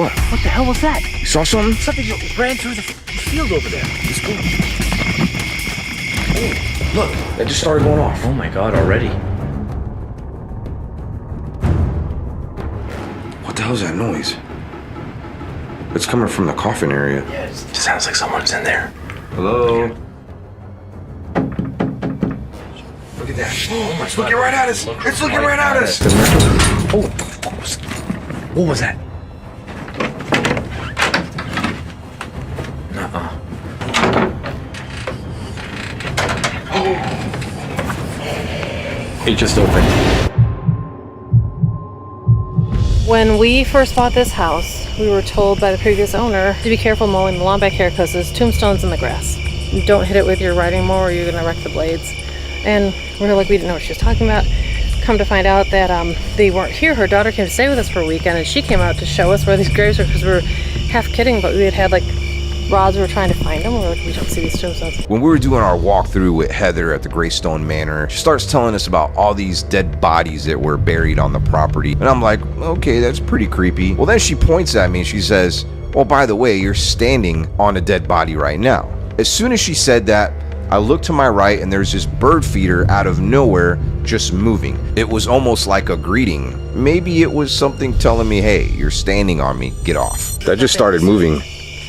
What? What the hell was that? You saw something? Something just ran through the field over there. Let's go. Oh, look, that just started going off. Oh my God, already? What the hell is that noise? It's coming from the coffin area. Yeah, it just sounds like someone's in there. Hello? Look at that. Oh, it's looking right at us. It's looking right at us. Oh, what was that? It just opened. When we first bought this house, we were told by the previous owner to be careful mowing the lawn back here because there's tombstones in the grass. Don't hit it with your riding mower or you're gonna wreck the blades. And we were like, we didn't know what she was talking about. Come to find out that they weren't here. Her daughter came to stay with us for a weekend and she came out to show us where these graves were because we were half kidding, but we had like rods, we were trying to find them. We were like, we don't see these tombstones. When we were doing our walkthrough with Heather at the Greystone Manor, she starts telling us about all these dead bodies that were buried on the property. And I'm like, okay, that's pretty creepy. Well, then she points at me and she says, well, by the way, you're standing on a dead body right now. As soon as she said that, I looked to my right and there's this bird feeder out of nowhere just moving. It was almost like a greeting. Maybe it was something telling me, hey, you're standing on me, get off. That just started moving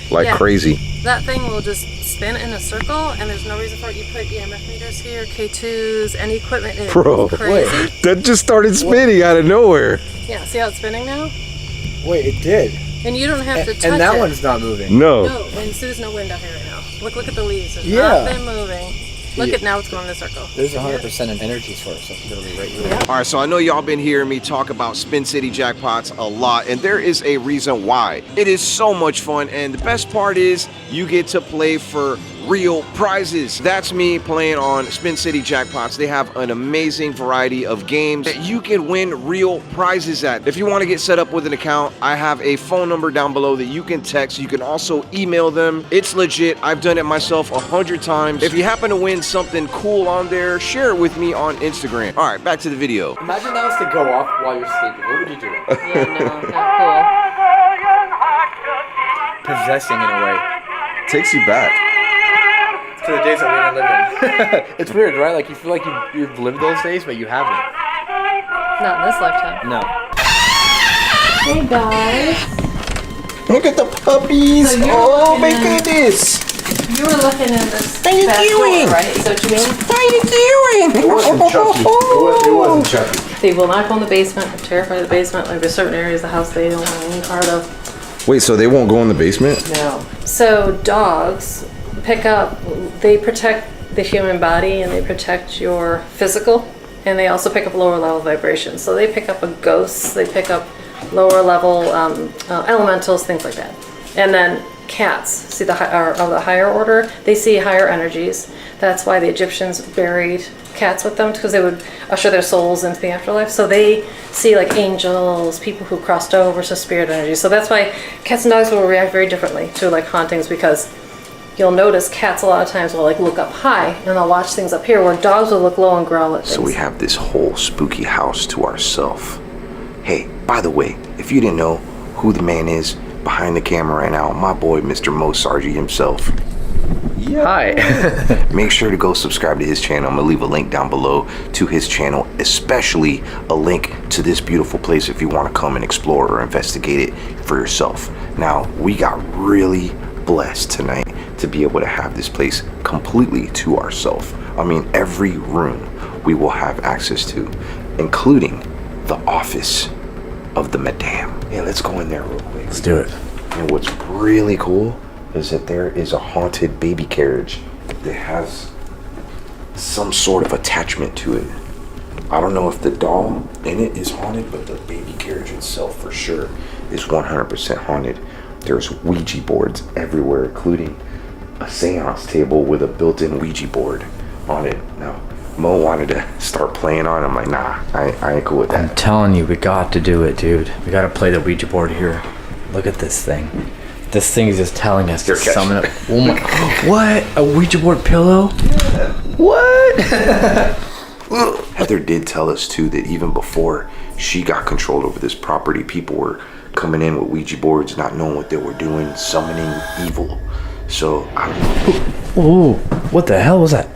like crazy. That thing will just spin in a circle and there's no reason for it. You put EMF meters here, K2s, any equipment in it. Bro, crazy. That just started spinning out of nowhere. Yeah, see how it's spinning now? Wait, it did. And you don't have to touch it. And that one's not moving. No. No, and there's no wind out here right now. Look at the leaves. There's Yeah. nothing moving. Look at now it's going in a circle. There's 100% an energy source. That's literally right here. All right, so I know y'all been hearing me talk about Spin City jackpots a lot, and there is a reason why. It is so much fun, and the best part is you get to play for real prizes. That's me playing on Spin City jackpots. They have an amazing variety of games that you can win real prizes at. If you want to get set up with an account, I have a phone number down below that you can text. You can also email them. It's legit. I've done it myself 100 times. If you happen to win something cool on there, share it with me on Instagram. All right, back to the video. Imagine that was to go off while you're sleeping. What would you do? Yeah, no, not cool. Possessing in a way. Takes you back. To the days that we didn't live in. It's weird, right? Like you feel like you've lived those days, but you haven't. Not in this lifetime. No. Hey guys. Look at the puppies. So Oh my goodness. You were looking in this How you doing? door, right? So what you mean? How you doing? It wasn't Chucky. It wasn't Chucky. They will not go in the basement. They're terrified of the basement. Like there's certain areas of the house they don't want any part of. Wait, so they won't go in the basement? No. So dogs they protect the human body and they protect your physical, and they also pick up lower level vibrations. So they pick up ghosts, they pick up lower level elementals, things like that. And then cats, see the higher order, they see higher energies. That's why the Egyptians buried cats with them, because they would usher their souls into the afterlife. So they see like angels, people who crossed over, so spirit energy. So that's why cats and dogs will react very differently to like hauntings, because you'll notice cats a lot of times will like look up high and they'll watch things up here, where dogs will look low and growl at things. So we have this whole spooky house to ourselves. Hey, by the way, if you didn't know who the man is behind the camera right now, my boy, Mr. Mo Sargi himself. Yeah. Hi. Make sure to go subscribe to his channel. I'm gonna leave a link down below to his channel, especially a link to this beautiful place if you want to come and explore or investigate it for yourself. Now, we got really blessed tonight to be able to have this place completely to ourselves. I mean, every room we will have access to, including the office of the madame. Yeah, let's go in there real quick. Let's do it. And what's really cool is that there is a haunted baby carriage that has some sort of attachment to it. I don't know if the doll in it is haunted, but the baby carriage itself for sure is 100% haunted. There's Ouija boards everywhere, including a seance table with a built-in Ouija board on it. Now, Mo wanted to start playing on it. I'm like, nah, I ain't cool with that. I'm telling you, we got to do it, dude. We got to play the Ouija board here. Look at this thing. This thing is just telling us to summon up. Oh my! What? A Ouija board pillow? Yeah. What? Heather did tell us too that even before she got control over this property, people were coming in with Ouija boards, not knowing what they were doing, summoning evil. So I don't know. Ooh, what the hell was that?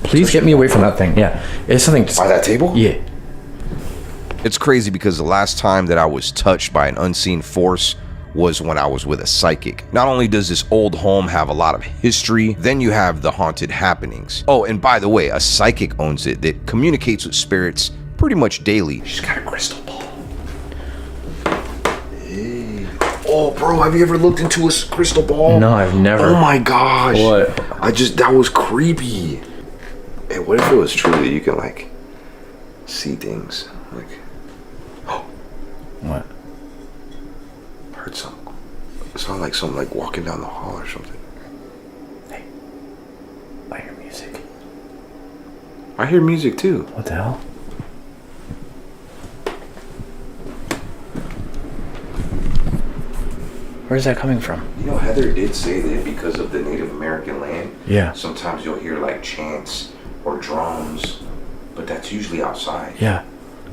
Please get me away from that thing. Yeah, it's something. By that table? Yeah. It's crazy because the last time that I was touched by an unseen force was when I was with a psychic. Not only does this old home have a lot of history, then you have the haunted happenings. Oh, and by the way, a psychic owns it that communicates with spirits pretty much daily. She's got a crystal ball. Hey. Oh, bro, have you ever looked into a crystal ball? No, I've never. Oh my gosh. What? That was creepy. Hey, what if it was true that you can, like, see things? Like, what? I heard something. It sounded like something like walking down the hall or something. Hey, I hear music. I hear music too. What the hell? Where's that coming from? You know, Heather did say that because of the Native American land, Yeah. sometimes you'll hear like chants or drums, but that's usually outside. Yeah.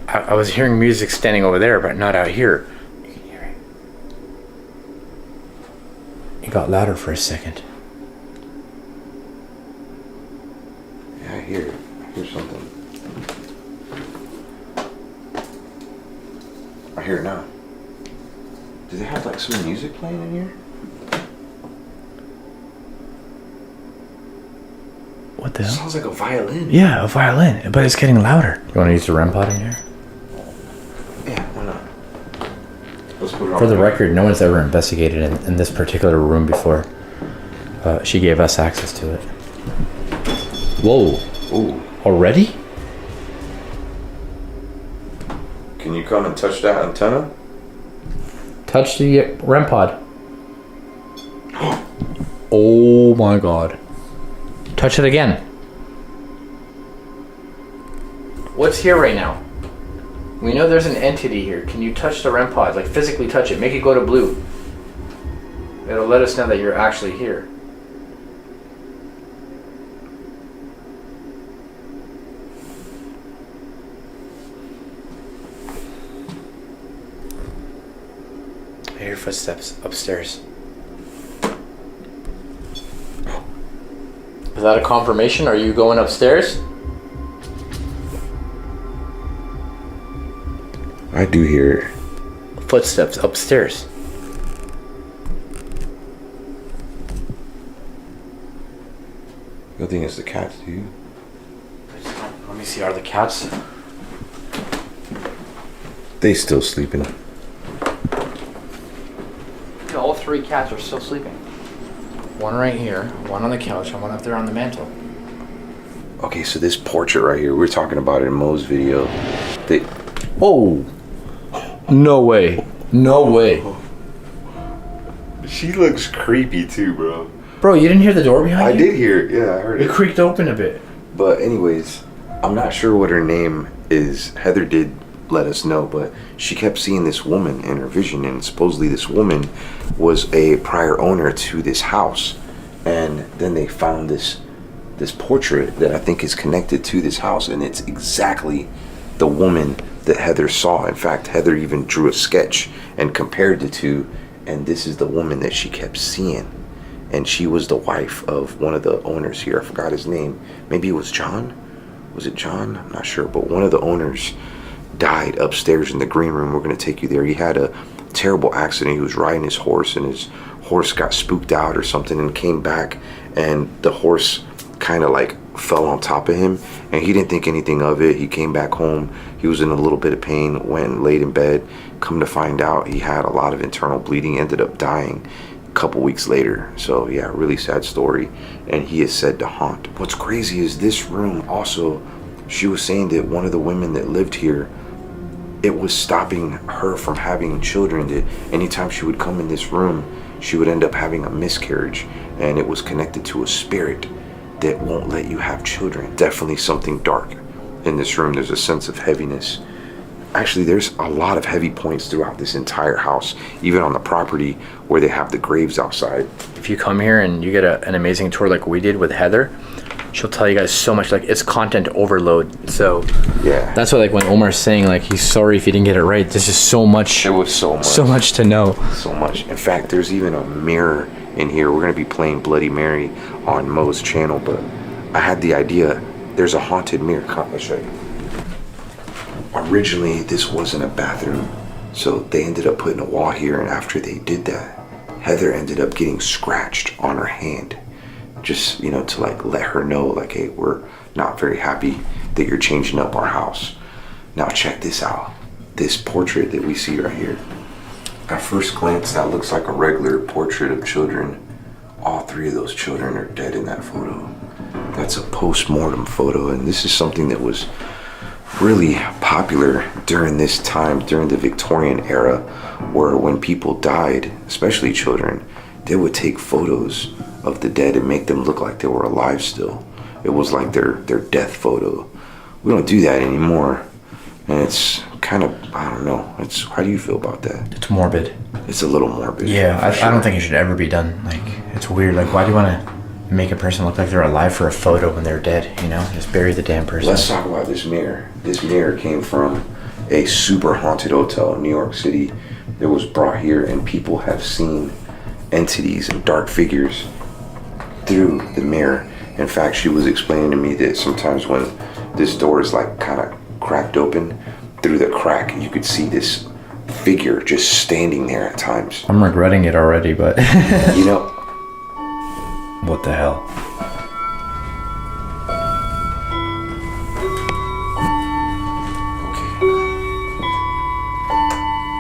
I was hearing music standing over there, but not out here. You can hear it. It got louder for a second. Yeah, I hear it. I hear something. I hear it now. Do they have like some music playing in here? What the hell? Sounds like a violin. Yeah, a violin, but it's getting louder. You want to use the REM pod in here? Yeah, why not? Let's put it on. For the record, no one's ever investigated in this particular room before. She gave us access to it. Whoa. Ooh. Already? Can you come and touch that antenna? Touch the REM pod. Oh my god. Touch it again. What's here right now? We know there's an entity here. Can you touch the REM pod? Like physically touch it. Make it go to blue. It'll let us know that you're actually here. I hear footsteps upstairs. Is that a confirmation? Are you going upstairs? I do hear Footsteps upstairs. You don't think it's the cats, do you? Let me see, are the cats? They still sleeping. All three cats are still sleeping. One right here, one on the couch, and one up there on the mantle. Okay, so this portrait right here, we were talking about it in Mo's video. Oh! No way. No way. She looks creepy too, bro. Bro, you didn't hear the door behind I you? did hear it, yeah, I heard It it. creaked open a bit. But anyways, I'm not sure what her name is. Heather did let us know, but she kept seeing this woman in her vision, and supposedly this woman was a prior owner to this house. And then they found this portrait that I think is connected to this house, and it's exactly the woman that Heather saw. In fact, Heather even drew a sketch and compared the two, and this is the woman that she kept seeing. And she was the wife of one of the owners here. I forgot his name. Maybe it was John? Was it John? I'm not sure. But one of the owners died upstairs in the green room. We're going to take you there. He had a terrible accident. He was riding his horse, and his horse got spooked out or something and came back, and the horse kind of like fell on top of him, and he didn't think anything of it. He came back home. He was in a little bit of pain, went and laid in bed. Come to find out, he had a lot of internal bleeding, ended up dying a couple weeks later. So yeah, really sad story, and he is said to haunt. What's crazy is this room also, she was saying that one of the women that lived here, it was stopping her from having children, that anytime she would come in this room, she would end up having a miscarriage, and it was connected to a spirit that won't let you have children. Definitely something dark in this room. There's a sense of heaviness. Actually, there's a lot of heavy points throughout this entire house, even on the property where they have the graves outside. If you come here and you get an amazing tour like we did with Heather, she'll tell you guys so much. Like, it's content overload. So Yeah. that's why, like, when Omar's saying like he's sorry if he didn't get it right, there's just so much. It was so much. So much to know. So much. In fact, there's even a mirror in here. We're gonna be playing Bloody Mary on Mo's channel, but I had the idea. There's a haunted mirror. Come, let's show you. Originally, this wasn't a bathroom, so they ended up putting a wall here, and after they did that, Heather ended up getting scratched on her hand, just, you know, to like let her know, like, hey, we're not very happy that you're changing up our house. Now check this out. This portrait that we see right here, at first glance, that looks like a regular portrait of children. All 3 of those children are dead in that photo. That's a post-mortem photo, and this is something that was really popular during this time, during the Victorian era, where when people died, especially children, they would take photos of the dead and make them look like they were alive still. It was like their death photo. We don't do that anymore, and it's kind of, I don't know, it's, how do you feel about that? It's morbid. It's a little morbid. Yeah, I don't think it should ever be done. Like, it's weird. Like, why do you want to make a person look like they're alive for a photo when they're dead? You know, just bury the damn person. Let's talk about this mirror. This mirror came from a super haunted hotel in New York City. It was brought here, and people have seen entities and dark figures through the mirror. In fact, she was explaining to me that sometimes when this door is like kind of cracked open, through the crack you could see this figure just standing there at times. I'm regretting it already, but You know, what the hell?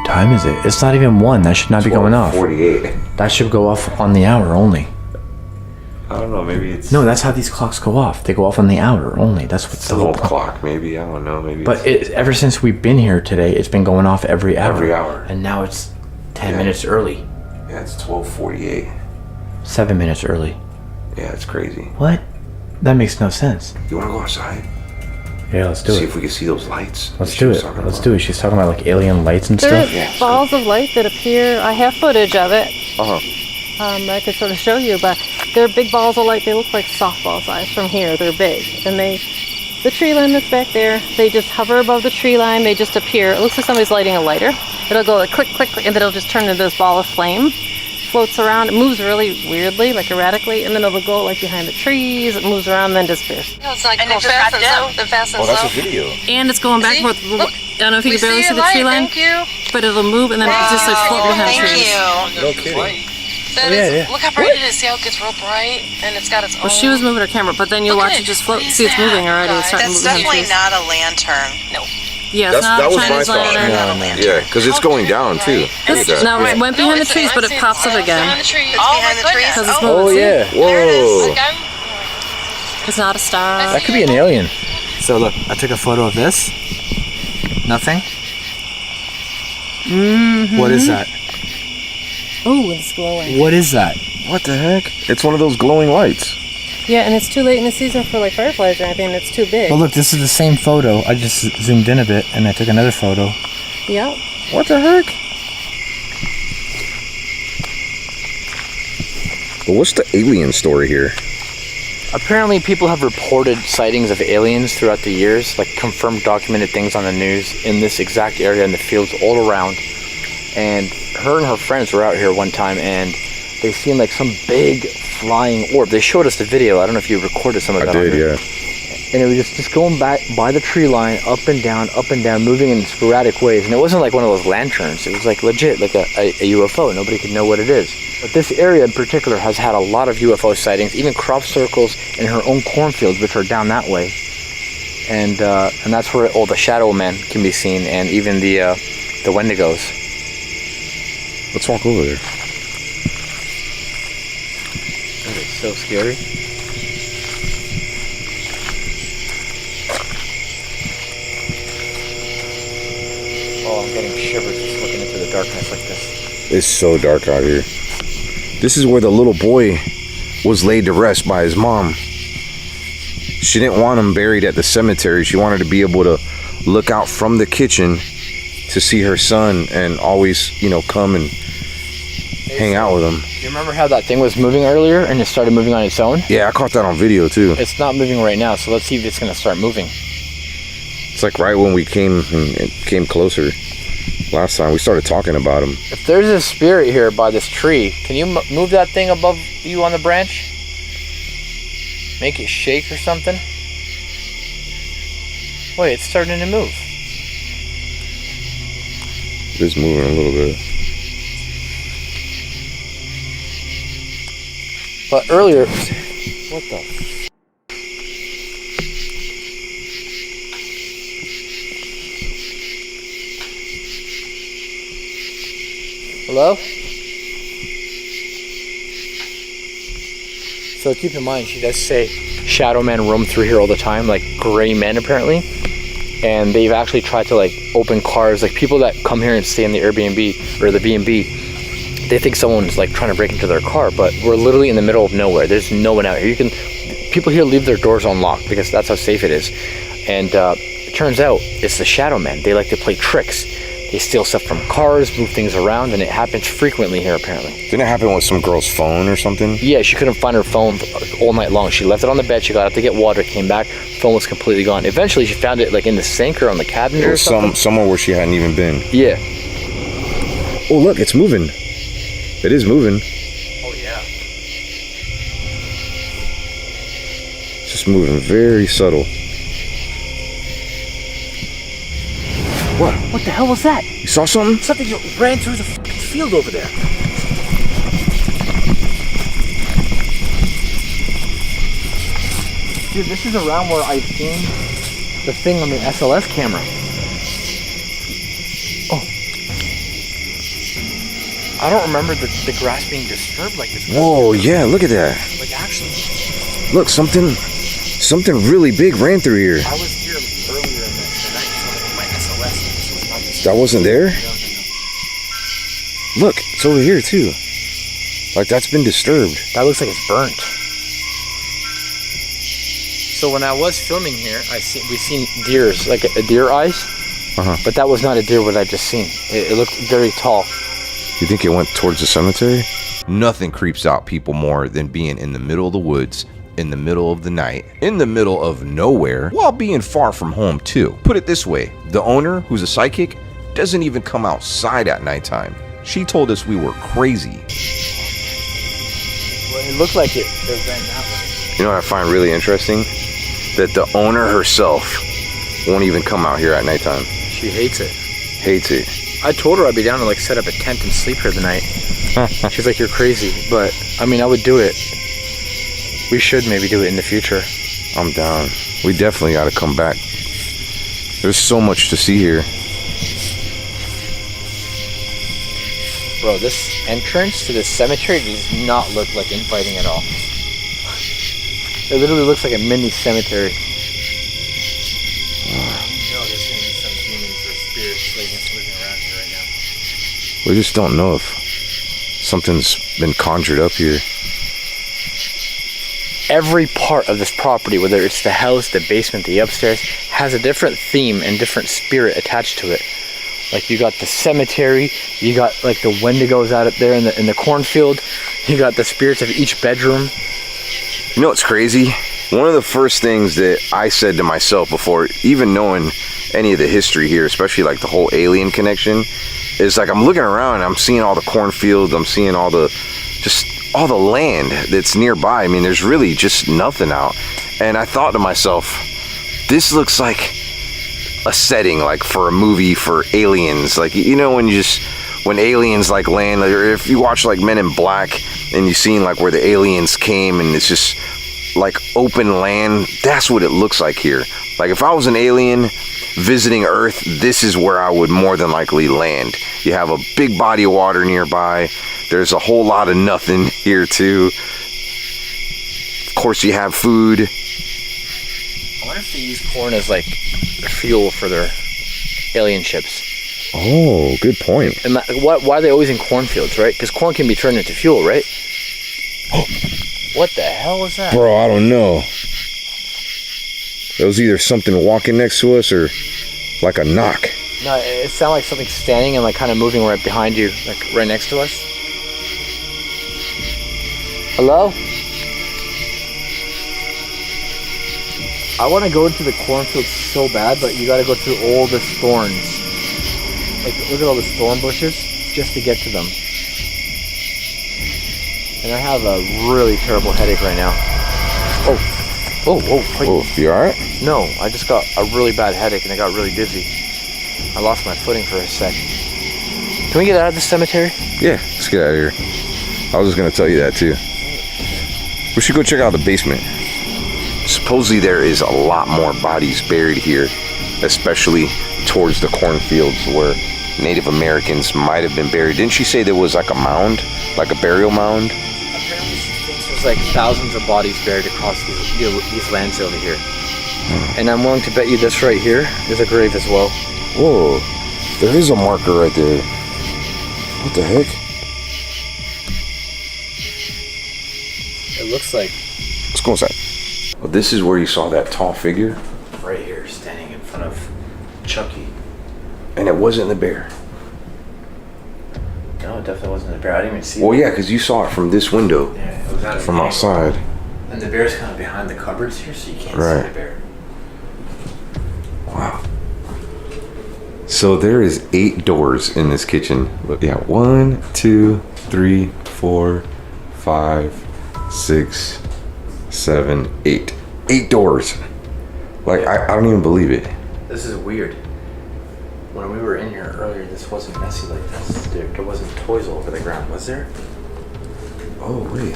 Time is it? It's not even 1. That should not be going off. 48. That should go off on the hour only. I don't know, maybe it's No, that's how these clocks go off. They go off on the hour only. That's what's the the whole whole point. clock, maybe. I don't know, maybe. But ever since we've been here today, it's been going off every hour. Every hour. And now it's 10 Yeah. minutes early. Yeah, it's 12:48. 7 minutes early. Yeah, it's crazy. What? That makes no sense. You want to go outside? Yeah, let's do See it. if we can see those lights. Let's She do was it. talking Let's about. do it. She's talking about like alien lights and There stuff. are balls of light that appear. I have footage of it. Uh-huh. I could sort of show you, but they're big balls of light. They look like softball size from here. They're big, and the tree line that's back there, they just hover above the tree line. They just appear. It looks like somebody's lighting a lighter. It'll go like click, click, click, and then it'll just turn into this ball of flame. Floats around. It moves really weirdly, like erratically, and then it'll go like behind the trees. It moves around, and then disappears. No, it's like And go it just fast got and dim. slow, then fast and Oh, that's a slow. video. And it's going back See? and forth. Look, I don't know if you we can barely see see your the tree light, line, thank you. but it'll move, and then it just like float behind the Thank trees. you. No kidding. That is, look how bright it is. See how it gets real bright, and it's got its own. Well, she was moving her camera, but then you'll Look watch at it just float. What is See, it's moving that, already. It's guys? starting to That's move behind definitely trees. not a lantern. No. Yeah, it's not that was my Chinese thought. lantern. Yeah, because it's going down too. Look at that. Now it went behind the trees, but it pops up Behind again. the trees. It's behind the trees. Because it's Oh, moving. See? yeah. there it is. Whoa. Again. It's not a star. That could be an alien. So look, I took a photo of this. Nothing. What is that? Ooh, it's glowing. What is that? What the heck? It's one of those glowing lights. Yeah, and it's too late in the season for like fireflies or anything. It's too big. Well, look, this is the same photo. I just zoomed in a bit and I took another photo. Yep. What the heck? But what's the alien story here? Apparently, people have reported sightings of aliens throughout the years, like confirmed, documented things on the news in this exact area in the fields all around. And her and her friends were out here one time and they seen like some big flying orb. They showed us the video. I don't know if you recorded some of that. I did, on there. yeah. And it was just going back by the tree line, up and down, moving in sporadic ways. And it wasn't like one of those lanterns. It was like legit, like a UFO. Nobody could know what it is. But this area in particular has had a lot of UFO sightings, even crop circles in her own cornfields, which are down that way. And that's where all the shadow men can be seen, and even the Wendigos. Let's walk over there. That is so scary. Oh, I'm getting shivers just looking into the darkness like this. It's so dark out here. This is where the little boy was laid to rest by his mom. She didn't want him buried at the cemetery. She wanted to be able to look out from the kitchen to see her son and always, you know, come and hang out with them. You remember how that thing was moving earlier and it started moving on its own? Yeah, I caught that on video too. It's not moving right now, so let's see if it's gonna start moving. It's like right when we came closer last time, we started talking about him. If there's a spirit here by this tree, can you move that thing above you on the branch? Make it shake or something? Wait, it's starting to move. It is moving a little bit. But earlier, what the? Hello? So keep in mind, she does say shadow men roam through here all the time, like gray men apparently. And they've actually tried to like open cars, like people that come here and stay in the Airbnb or the B&B, they think someone's like trying to break into their car, but we're literally in the middle of nowhere. There's no one out here. People here leave their doors unlocked because that's how safe it is. And it turns out it's the shadow men. They like to play tricks. They steal stuff from cars, move things around, and it happens frequently here apparently. Didn't it happen with some girl's phone or something? Yeah, she couldn't find her phone all night long. She left it on the bed, she got out to get water, came back, phone was completely gone. Eventually she found it like in the sink or on the cabinet or something. Somewhere where she hadn't even been. Yeah. Oh look, it's moving. It is moving. Oh yeah. It's just moving very subtle. What the hell was that? You saw something? Something ran through the field over there. Dude, this is around where I've seen the thing on the SLS camera. Oh. I don't remember the grass being disturbed like this. Whoa, yeah, look at that. Like actually. Look, something really big ran through here. I was here earlier in the night, so my SLS was not disturbed. That wasn't there? No. Look, it's over here too. Like that's been disturbed. That looks like it's burnt. So when I was filming here, we seen deers, like a deer eyes. But that was not a deer what I just seen. It looked very tall. You think it went towards the cemetery? Nothing creeps out people more than being in the middle of the woods, in the middle of the night, in the middle of nowhere, while being far from home too. Put it this way, the owner, who's a psychic, doesn't even come outside at nighttime. She told us we were crazy. Well, it looked like it ran that way. You know what I find really interesting? That the owner herself won't even come out here at nighttime. She hates it. Hates it. I told her I'd be down to like set up a tent and sleep here tonight. She's like, you're crazy. But I mean, I would do it. We should maybe do it in the future. I'm down. We definitely got to come back. There's so much to see here. Bro, this entrance to this cemetery does not look like infighting at all. It literally looks like a mini cemetery. You know there's going to be some demons or spirits living around here right now. We just don't know if something's been conjured up here. Every part of this property, whether it's the house, the basement, the upstairs, has a different theme and different spirit attached to it. Like you got the cemetery, you got like the Wendigos out up there in the cornfield, you got the spirits of each bedroom. You know what's crazy? One of the first things that I said to myself before even knowing any of the history here, especially like the whole alien connection, is like I'm looking around and I'm seeing all the cornfields, I'm seeing all the land that's nearby. I mean, there's really just nothing out. And I thought to myself, this looks like a setting like for a movie for aliens. Like, you know, when aliens like land, or if you watch like Men in Black and you've seen like where the aliens came and it's just like open land, that's what it looks like here. Like if I was an alien visiting Earth, this is where I would more than likely land. You have a big body of water nearby. There's a whole lot of nothing here too. Of course you have food. I wonder if they use corn as like fuel for their alien ships. Oh, good point. And why are they always in cornfields, right? Because corn can be turned into fuel, right? What the hell was that? Bro, I don't know. It was either something walking next to us or like a knock. No, it sounded like something standing and like kind of moving right behind you, like right next to us. Hello? I want to go into the cornfield so bad, but you got to go through all the thorns. Like, look at all the thorn bushes just to get to them. And I have a really terrible headache right now. Oh, you alright? No, I just got a really bad headache and I got really dizzy. I lost my footing for a sec. Can we get out of the cemetery? Yeah, let's get out of here. I was just gonna tell you that too. We should go check out the basement. Supposedly there is a lot more bodies buried here, especially towards the cornfields where Native Americans might have been buried. Didn't she say there was like a mound, like a burial mound? Apparently she thinks there's like thousands of bodies buried across these lands over here. And I'm willing to bet you this right here is a grave as well. Whoa, there is a marker right there. What the heck? It looks like... Let's go inside. Well, this is where you saw that tall figure? right here, standing in front of Chucky. And it wasn't the bear. No, it definitely wasn't the bear. I didn't even see Well, it. yeah, because you saw it from this window. Yeah, it was out of from the angle. outside. And the bear's kind of behind the cupboards here, so you can't Right. see the bear. Wow. So there is 8 doors in this kitchen. Look, yeah, 1, 2, 3, 4, 5, 6, 7, 8. 8 doors. Like, I don't even believe it. This is weird. When we were in here earlier, this wasn't messy like this. There wasn't toys all over the ground, was there? Oh, wait.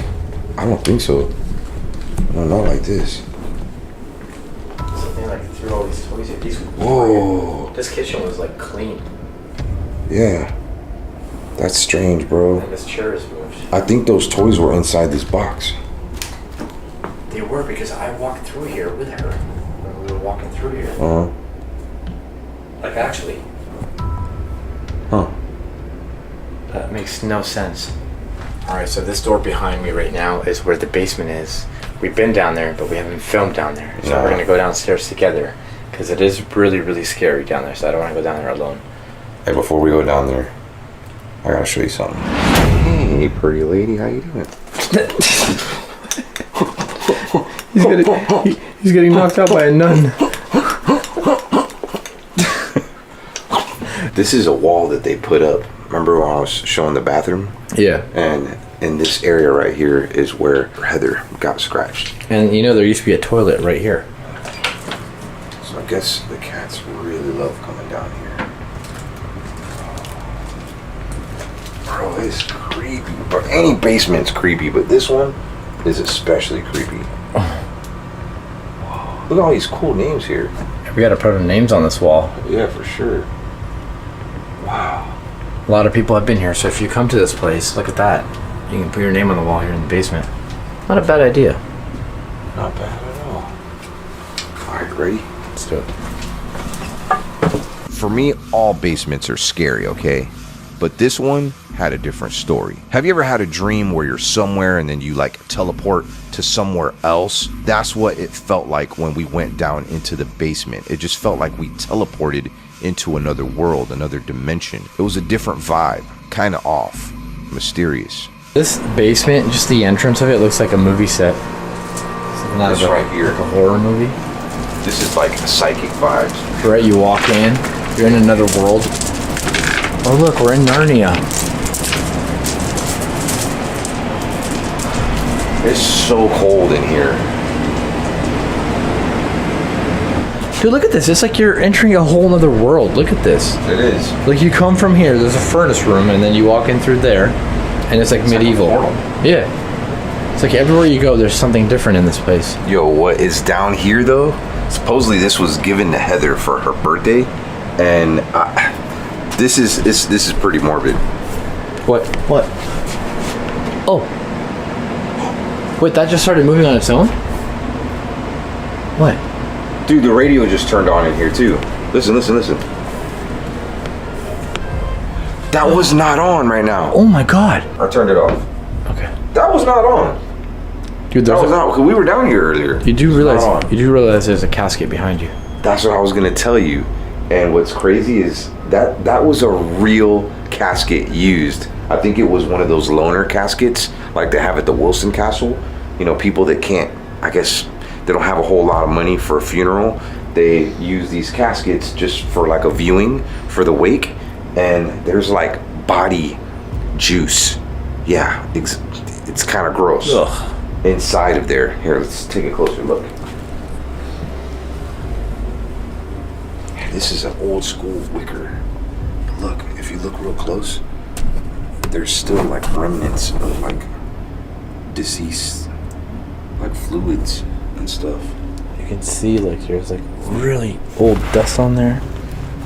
I don't think so. No, not like this. Something like threw all these toys here. Whoa. This kitchen was like clean. Yeah. That's strange, bro. And this chair is moved. I think those toys were inside this box. They were, because I walked through here with her when we were walking through here. Uh-huh. Like, actually. Huh. That makes no sense. Alright, so this door behind me right now is where the basement is. We've been down there, but we haven't filmed down there. So No. we're gonna go downstairs together. Because it is really, really scary down there, so I don't want to go down there alone. Hey, before we go down there, I gotta show you something. Hey, pretty lady, how you doing? He's getting knocked out by a nun. This is a wall that they put up. Remember when I was showing the bathroom? Yeah. And in this area right here is where Heather got scratched. And you know, there used to be a toilet right here. So I guess the cats really love coming down here. Bro, it's creepy. Bro, any basement's creepy, but this one is especially creepy. Look at all these cool names here. We gotta put our names on this wall. Yeah, for sure. Wow. A lot of people have been here, so if you come to this place, look at that. You can put your name on the wall here in the basement. Not a bad idea. Not bad at all. Alright, ready? Let's do it. For me, all basements are scary, okay? But this one had a different story. Have you ever had a dream where you're somewhere and then you like teleport to somewhere else? That's what it felt like when we went down into the basement. It just felt like we teleported into another world, another dimension. It was a different vibe, kind of off, mysterious. This basement, just the entrance of it, looks like a movie set. Something out This of right here. like a horror movie. This is like psychic vibes. Right, you walk in, you're in another world. Oh look, we're in Narnia. It's so cold in here. Dude, look at this. It's like you're entering a whole nother world. Look at this. It is. Like, you come from here, there's a furnace room, and then you walk in through there, and it's like medieval. Like a portal. Yeah. It's like everywhere you go, there's something different in this place. Yo, what is down here though? Supposedly this was given to Heather for her birthday, and this is pretty morbid. What? What? Oh. Wait, that just started moving on its own? What? Dude, the radio just turned on in here too. Listen. That was not on right now. Oh my god. I turned it off. Okay. That was not on. Dude, That there's was not, because we were down here earlier. You do It's realize not on. there's a casket behind you. That's what I was gonna tell you. And what's crazy is That was a real casket used. I think it was one of those loner caskets like they have at the Wilson Castle. You know, people that can't, I guess, they don't have a whole lot of money for a funeral. They use these caskets just for like a viewing for the wake. And there's like body juice. Yeah, it's kind of gross. Ugh. Inside of there. Here, let's take a closer look. This is an old school wicker. But look, if you look real close, there's still like remnants of like deceased like fluids and stuff. You can see like there's like really old dust on there.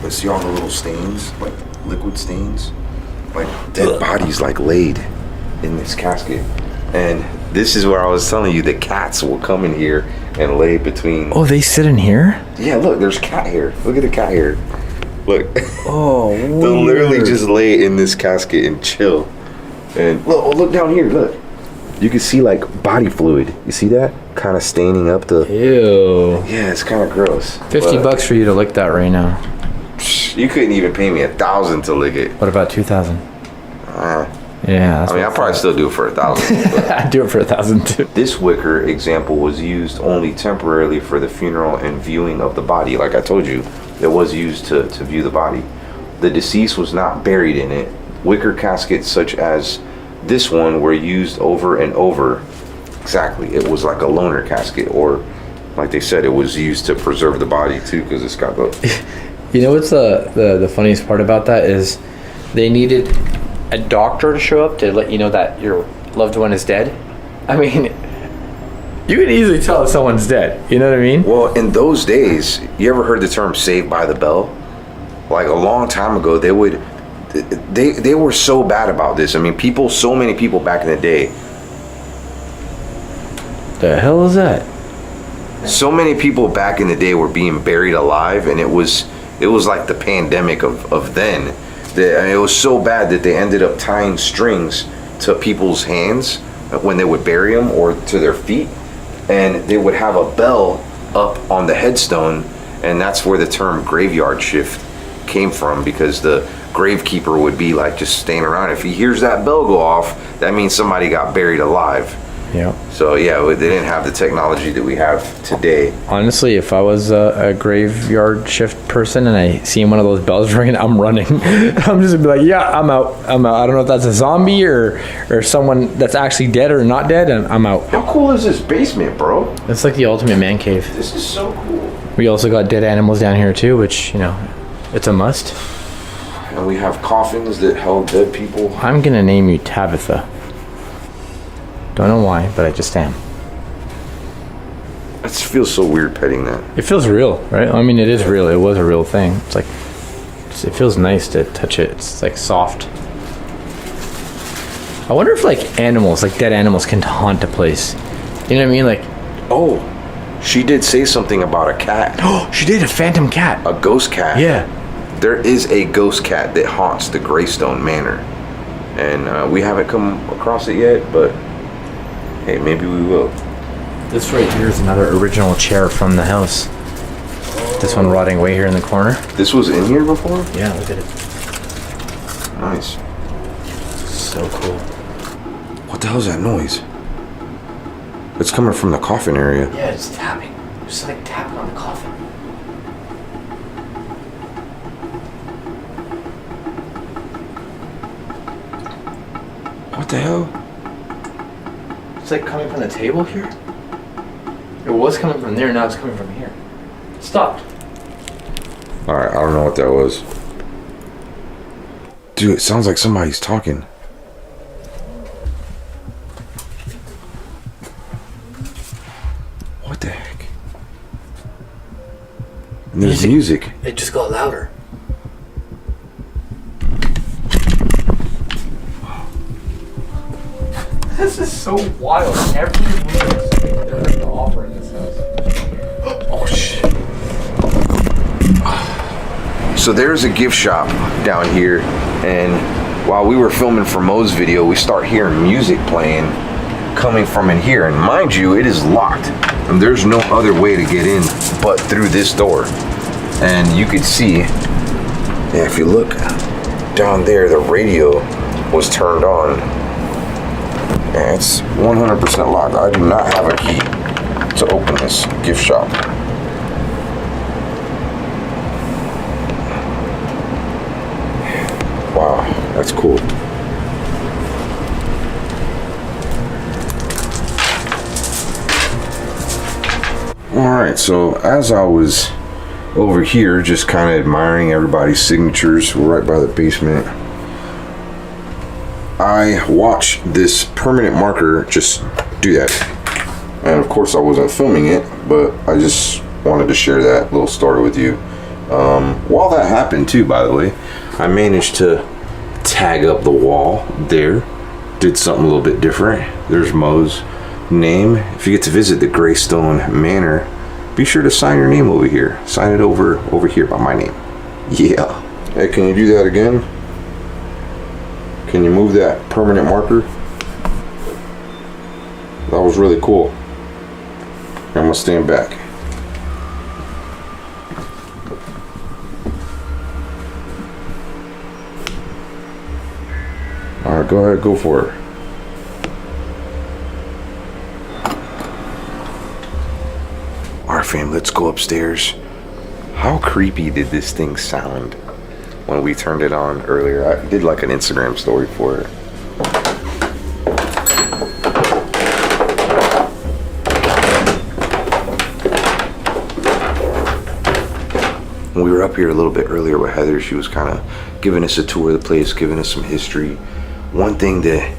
But see all the little stains, like liquid stains, like dead bodies like laid in this casket. And this is where I was telling you the cats will come in here and lay between. Oh, they sit in here? Yeah, look, there's cat hair. Look at the cat hair. Look. Oh, They'll literally just lay in this casket and chill. And look down here, look. You can see like body fluid. You see that? Kind of staining up the. Ew. Yeah, it's kind of gross. $50 for you to lick that right now. You couldn't even pay me $1,000 to lick it. What about 2,000? Yeah, that's I mean, I'll probably still do it for $1,000. I'd do it for 1,000 too. This wicker example was used only temporarily for the funeral and viewing of the body. Like I told you, it was used to view the body. The deceased was not buried in it. Wicker caskets such as this one were used over and over. Exactly. It was like a loner casket, or like they said, it was used to preserve the body too, because it's got the... You know what's the funniest part about that is they needed a doctor to show up to let you know that your loved one is dead. I mean, you can easily tell if someone's dead. You know what I mean? Well, in those days, you ever heard the term "saved by the bell"? Like a long time ago, they were so bad about this. I mean, so many people back in the day. The hell is that? So many people back in the day were being buried alive, and it was like the pandemic of then. It was so bad that they ended up tying strings to people's hands when they would bury them, or to their feet, and they would have a bell up on the headstone, and that's where the term graveyard shift came from, because the gravekeeper would be like just staying around. If he hears that bell go off, that means somebody got buried alive. Yeah. So yeah, they didn't have the technology that we have today. Honestly, if I was a graveyard shift person and I see one of those bells ringing, I'm running. I'm just gonna be like, yeah, I'm out. I don't know if that's a zombie or someone that's actually dead or not dead, and I'm out. How cool is this basement, bro? It's like the ultimate man cave. This is so cool. We also got dead animals down here too, which, you know, it's a must. And we have coffins that held dead people. I'm gonna name you Tabitha. Don't know why, but I just am. It feels so weird petting that. It feels real, right? I mean, it is real. It was a real thing. It's like, it feels nice to touch it. It's like soft. I wonder if like animals, like dead animals, can haunt a place. You know what I mean? Like, oh, she did say something about a cat. oh, she did, a phantom cat. A ghost cat. Yeah. There is a ghost cat that haunts the Greystone Manor. And we haven't come across it yet, but hey, maybe we will. This right here is another original chair from the house. This one rotting away here in the corner. This was in here before? Yeah, look at it. Nice. So cool. What the hell is that noise? It's coming from the coffin area. Yeah, it's tapping. Just like tapping on the coffin. What the hell? It's like coming from the table here. It was coming from there, now it's coming from here. It stopped. Alright, I don't know what that was. Dude, it sounds like somebody's talking. What the heck? And there's music. It just got louder. This is so wild. Every week there's an offer in this house. Oh shit. So there's a gift shop down here, and while we were filming for Mo's video, we start hearing music playing coming from in here, and mind you, it is locked and there's no other way to get in but through this door. And you could see And if you look down there, the radio was turned on. And it's 100% locked. I do not have a key to open this gift shop. Wow, that's cool. Alright, so as I was over here just kind of admiring everybody's signatures, we're right by the basement, I watched this permanent marker just do that. And of course I wasn't filming it, but I just wanted to share that little story with you. While that happened too, by the way, I managed to tag up the wall there. Did something a little bit different. There's Mo's name. If you get to visit the Greystone Manor, be sure to sign your name over here. Sign it over here by my name. Yeah. Hey, can you do that again? Can you move that permanent marker? That was really cool. I'm gonna stand back. All right, go ahead, go for it. All right, fam, let's go upstairs. How creepy did this thing sound when we turned it on earlier? I did like an Instagram story for it. When we were up here a little bit earlier with Heather, she was kind of giving us a tour of the place, giving us some history. One thing that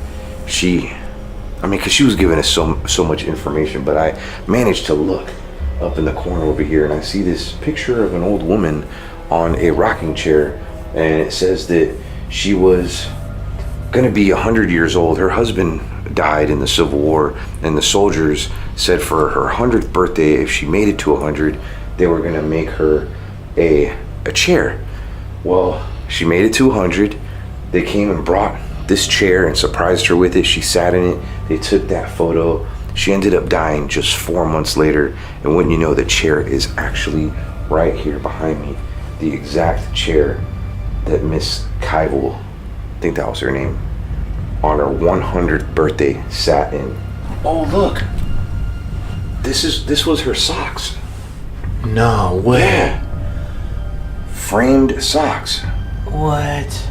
because she was giving us so much information, but I managed to look up in the corner over here and I see this picture of an old woman on a rocking chair, and it says that she was gonna be 100 years old. Her husband died in the Civil War, and the soldiers said for her 100th birthday, if she made it to 100, they were gonna make her a chair. Well, she made it to 100. They came and brought this chair and surprised her with it. She sat in it. They took that photo. She ended up dying just 4 months later, and wouldn't you know, the chair is actually right here behind me. The exact chair that Miss Keivel, I think that was her name, on her 100th birthday sat in. Oh look, this was her socks. No way. Yeah. Framed socks. What?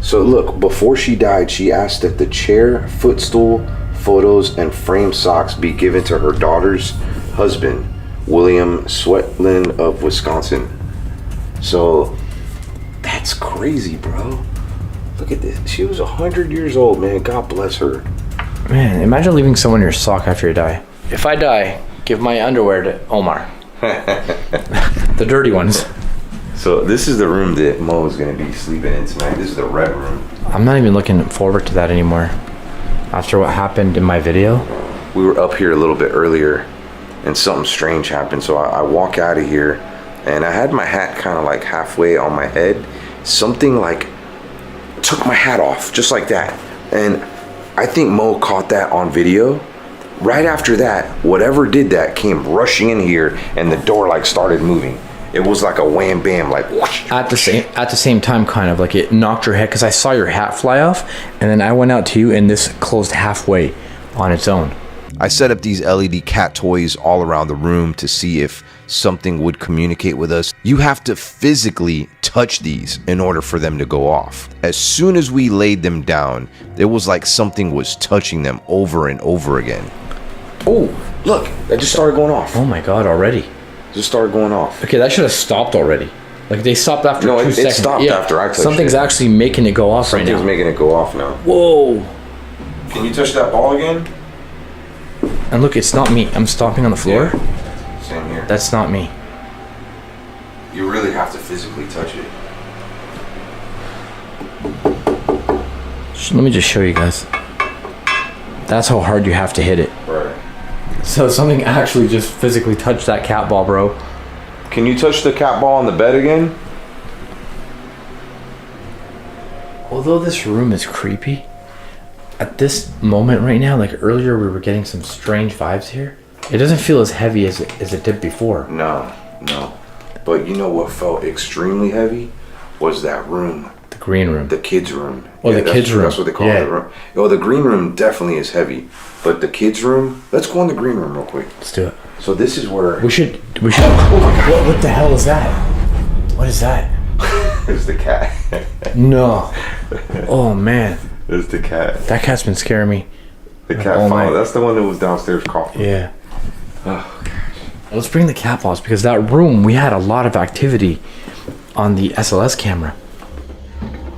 So look, before she died, she asked that the chair, footstool, photos, and framed socks be given to her daughter's husband, William Swetland of Wisconsin. So that's crazy, bro. Look at this. She was 100 years old, man. God bless her. Man, imagine leaving someone your sock after you die. If I die, give my underwear to Omar. The dirty ones. So this is the room that Mo is going to be sleeping in tonight. This is the red room. I'm not even looking forward to that anymore. After what happened in my video. We were up here a little bit earlier and something strange happened. So I walk out of here and I had my hat kind of like halfway on my head. Something like took my hat off just like that. And I think Mo caught that on video. Right after that, whatever did that came rushing in here and the door like started moving. It was like a wham bam, like whoosh. At the same time, kind of like it knocked your head, because I saw your hat fly off, and then I went out to you and this closed halfway on its own. I set up these LED cat toys all around the room to see if something would communicate with us. You have to physically touch these in order for them to go off. As soon as we laid them down, it was like something was touching them over and over again. Oh, look, that just started going off. Oh my God, already. Just started going off. Okay, that should have stopped already. Like they stopped after 2 seconds. No, it stopped after I touched Something's it. actually making it go off right now. Something's making it go off now. Whoa. Can you touch that ball again? And look, it's not me. I'm stomping on the floor. Yeah. Same here. That's not me. You really have to physically touch it. Let me just show you guys. That's how hard you have to hit it. Right. So something actually just physically touched that cat ball, bro. Can you touch the cat ball on the bed again? Although this room is creepy, at this moment right now, like earlier we were getting some strange vibes here. It doesn't feel as heavy as it did before. No. But you know what felt extremely heavy? was that room. The green room. The kids' room. Oh, the kids' room. That's what they call it. The room. Oh, the green room definitely is heavy. But the kids' room, let's go in the green room real quick. Let's do it. So this is where... We should... Oh my God. What the hell is that? What is that? It's the cat. No. Oh, man. It's the cat. That cat's been scaring me. The cat followed. That's the one that was downstairs coughing. Yeah. Oh, gosh. Let's bring the cat balls because that room, we had a lot of activity on the SLS camera.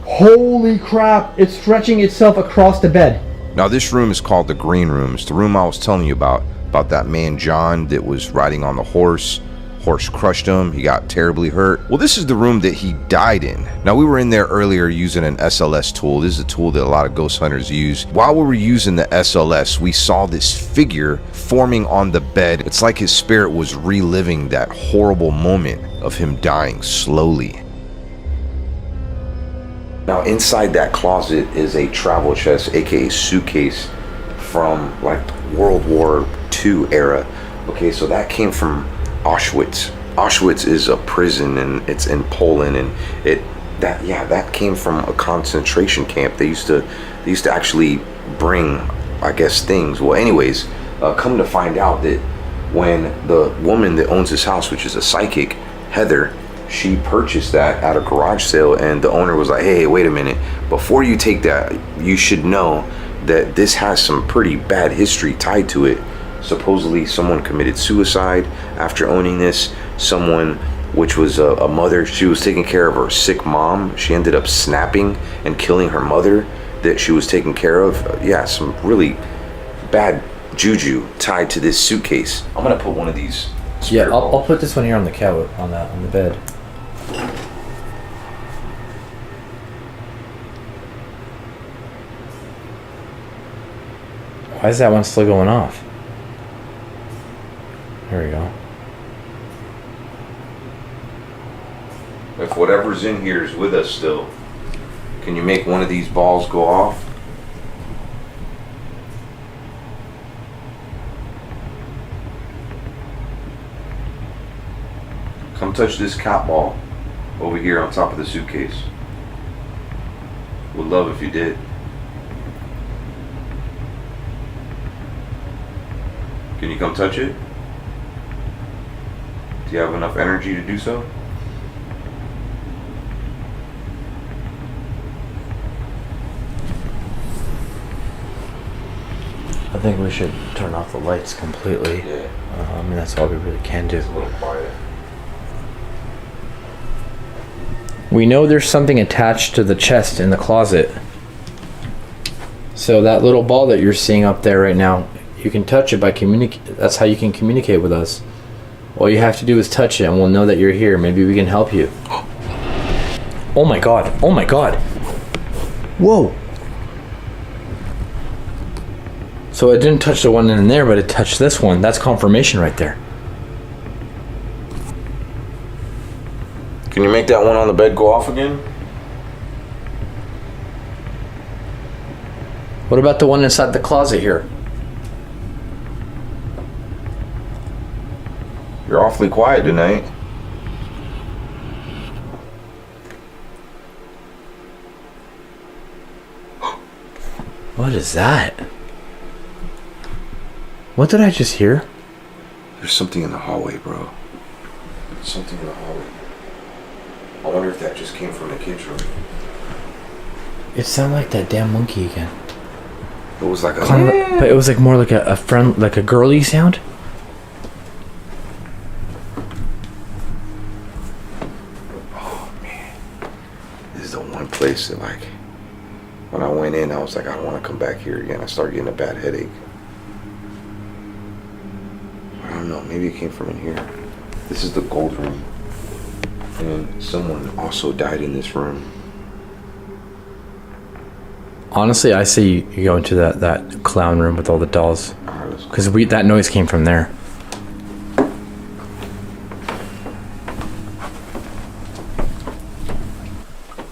Holy crap! It's stretching itself across the bed. Now this room is called the green room. It's the room I was telling you about that man John that was riding on the horse. Horse crushed him. He got terribly hurt. Well, this is the room that he died in. Now, we were in there earlier using an SLS tool. This is a tool that a lot of ghost hunters use. While we were using the SLS, we saw this figure forming on the bed. It's like his spirit was reliving that horrible moment of him dying slowly. Now, inside that closet is a travel chest, aka suitcase, from like World War II era. Okay, so that came from Auschwitz. Auschwitz is a prison and it's in Poland, and that came from a concentration camp. They used to actually bring, I guess, things. Well, anyways, come to find out that when the woman that owns this house, which is a psychic, Heather, she purchased that at a garage sale, and the owner was like, hey, wait a minute, before you take that, you should know that this has some pretty bad history tied to it. Supposedly someone committed suicide after owning this. Someone, which was a mother, she was taking care of her sick mom. She ended up snapping and killing her mother that she was taking care of. Yeah, some really bad juju tied to this suitcase. I'm gonna put one of these. Yeah, I'll put this one here on the couch, on the bed. Why is that one still going off? There we go. If whatever's in here is with us still, can you make one of these balls go off? Come touch this cat ball over here on top of the suitcase. Would love if you did. Can you come touch it? Do you have enough energy to do so? I think we should turn off the lights completely. Yeah. I mean, that's all we really can do. It's a little quiet. We know there's something attached to the chest in the closet. So that little ball that you're seeing up there right now, you can touch it by that's how you can communicate with us. All you have to do is touch it and we'll know that you're here. Maybe we can help you. Oh my God. Oh my God. Whoa. So it didn't touch the one in there, but it touched this one. That's confirmation right there. Can you make that one on the bed go off again? What about the one inside the closet here? You're awfully quiet tonight. What is that? What did I just hear? There's something in the hallway, bro. Something in the hallway. I wonder if that just came from the kids' room. It sounded like that damn monkey again. It was like a... But it was like more like a friend, like a girly sound. Oh, man. This is the one place that, like, when I went in, I was like, I don't want to come back here again. I started getting a bad headache. I don't know. Maybe it came from in here. This is the gold room. And someone also died in this room. Honestly, I say you go into that clown room with all the dolls. Because that noise came from there.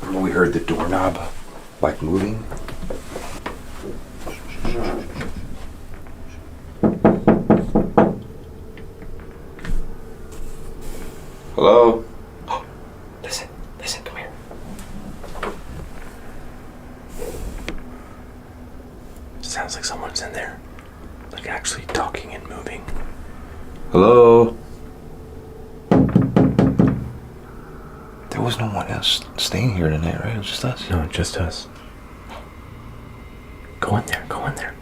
Remember we heard the doorknob, like, moving? Hello? Listen, come here. Like actually talking and moving. Hello? There was no one else staying here tonight, right? It was just us. No, just us. Go in there, go in there.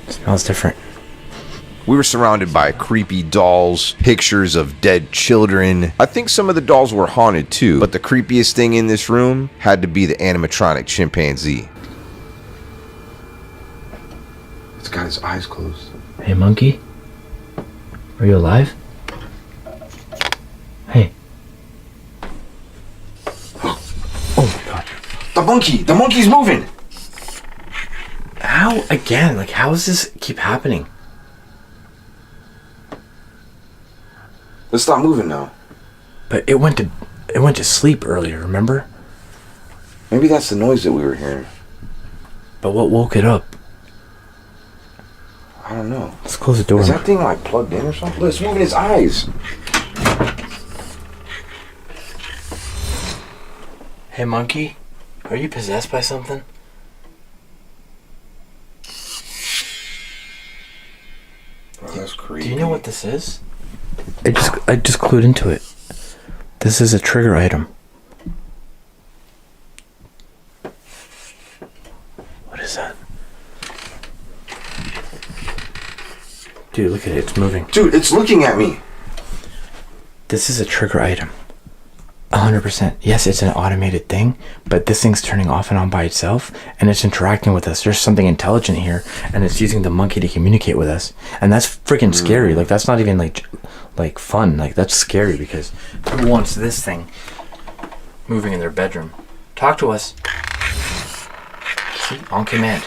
Smells different. We were surrounded by creepy dolls, pictures of dead children. I think some of the dolls were haunted too, but the creepiest thing in this room had to be the animatronic chimpanzee. It's got his eyes closed. Hey, monkey? Are you alive? Hey. Oh my god. The monkey's moving! How? Again? Like, how does this keep happening? Let's stop moving now. But it went to sleep earlier, remember? Maybe that's the noise that we were hearing. But what woke it up? I don't know. Let's close the door. Is that thing like plugged in or something? Look, it's moving his eyes. Hey, monkey? Are you possessed by something? Bro, that's creepy. Do you know what this is? I just clued into it. This is a trigger item. What is that? Dude, look at it. It's moving. Dude, it's looking at me. This is a trigger item. 100%. Yes, it's an automated thing, but this thing's turning off and on by itself, and it's interacting with us. There's something intelligent here, and it's using the monkey to communicate with us. And that's freaking scary. Like, that's not even like fun. Like, that's scary, because who wants this thing moving in their bedroom? Talk to us. See? On command.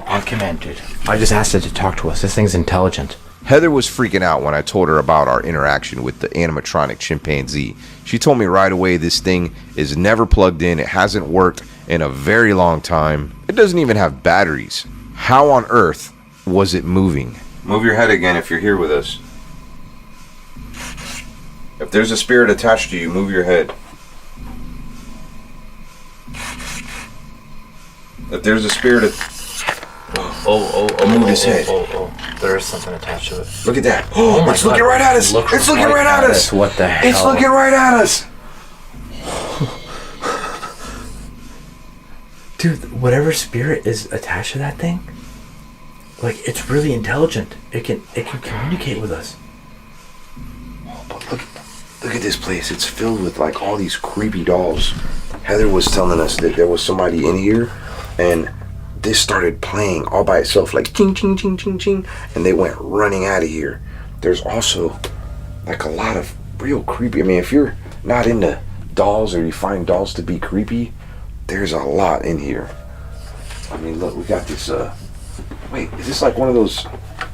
On command, dude. I just asked it to talk to us. This thing's intelligent. Heather was freaking out when I told her about our interaction with the animatronic chimpanzee. She told me right away this thing is never plugged in. It hasn't worked in a very long time. It doesn't even have batteries. How on earth was it moving? Move your head again if you're here with us. If there's a spirit attached to you, move your head. If there's a spirit move his head. There is something attached to it. Look at that. Oh, it's looking right at us. It's looking right at us. What the hell? It's looking right at us. Dude, whatever spirit is attached to that thing, like, it's really intelligent. It can communicate with us. But look at this place. It's filled with like all these creepy dolls. Heather was telling us that there was somebody in here, and this started playing all by itself, like ching ching ching ching ching, and they went running out of here. There's also like a lot of real creepy. I mean, if you're not into dolls or you find dolls to be creepy, there's a lot in here. I mean, look, we got this. Wait, is this like one of those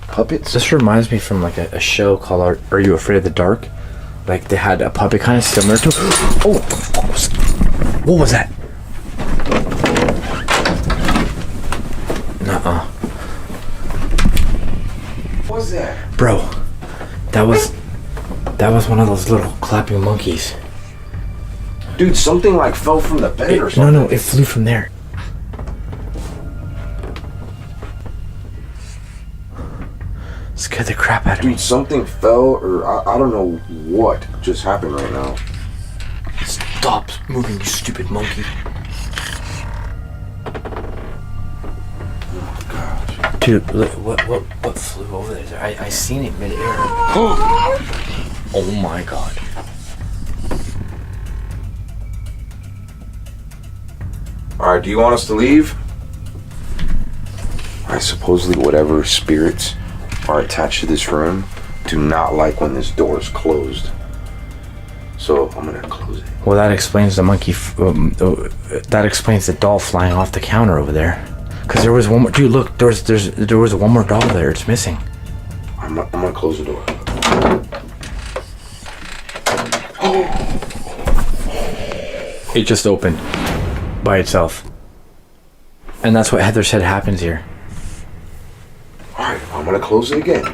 puppets? This reminds me from like a show called Are You Afraid of the Dark? Like, they had a puppet kind of similar to. Oh, what was that? Nuh-uh. What was that? Bro, that was one of those little clapping monkeys. Dude, something like fell from the bed or something. No, it flew from there. Scared the crap out of me. Dude, something fell, or I don't know what just happened right now. Stop moving, you stupid monkey. Oh gosh. Dude, look, what flew over there? I seen it mid-air. Oh my god. Alright, do you want us to leave? Alright, supposedly whatever spirits are attached to this room do not like when this door is closed. So I'm gonna close it. Well, that explains the monkey. That explains the doll flying off the counter over there. Cause there was one more. Dude, look, there was one more doll there. It's missing. I'm gonna close the door. It just opened by itself. And that's what Heather said happens here. Alright, I'm gonna close it again.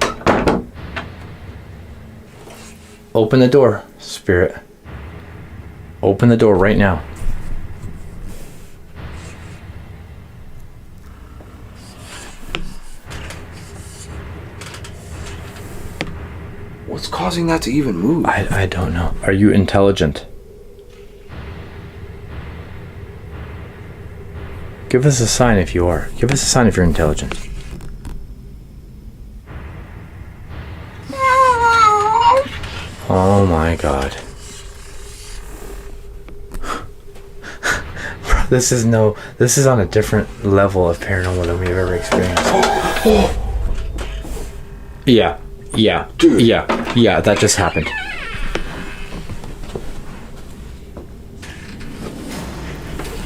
Open the door, spirit. Open the door right now. What's causing that to even move? I don't know. Are you intelligent? Give us a sign if you are. Give us a sign if you're intelligent. Oh my god. Bro, this is on a different level of paranormal than we've ever experienced. Yeah. Dude. Yeah, that just happened.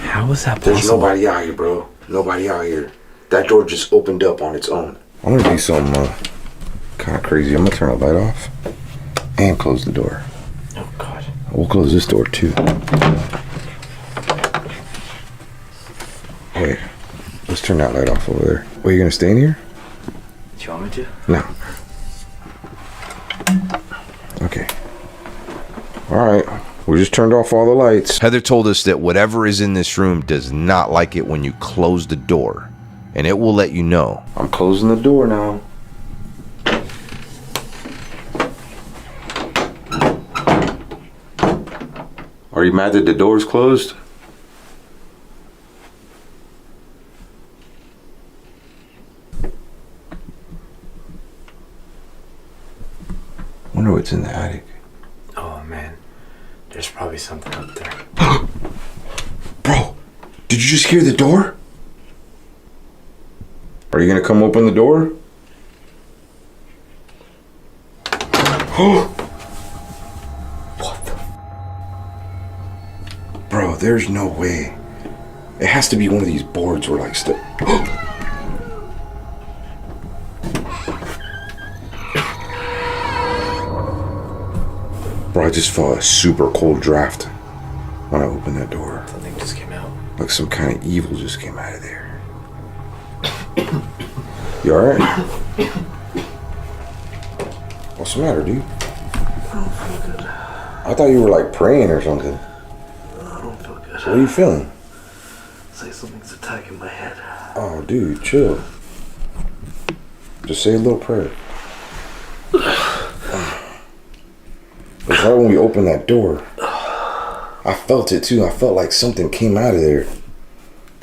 How was that possible? There's nobody out here, bro. Nobody out here. That door just opened up on its own. I'm gonna do something kind of crazy. I'm gonna turn the light off and close the door. Oh god. We'll close this door too. Hey, let's turn that light off over there. Wait, you gonna stay in here? Do you want me to? No. Okay. Alright. We just turned off all the lights. Heather told us that whatever is in this room does not like it when you close the door. And it will let you know. I'm closing the door now. Are you mad that the door's closed? Wonder what's in the attic. Oh man. There's probably something up there. Bro, did you just hear the door? Are you gonna come open the door? What the? Bro, there's no way. It has to be one of these boards where like Bro, I just felt a super cold draft when I opened that door. Something just came out. Like some kind of evil just came out of there. You alright? What's the matter, dude? I don't feel good. I thought you were like praying or something. I don't feel good. So what are you feeling? It's like something's attacking my head. Oh, dude, chill. Just say a little prayer. It's right when we opened that door. I felt it too. I felt like something came out of there.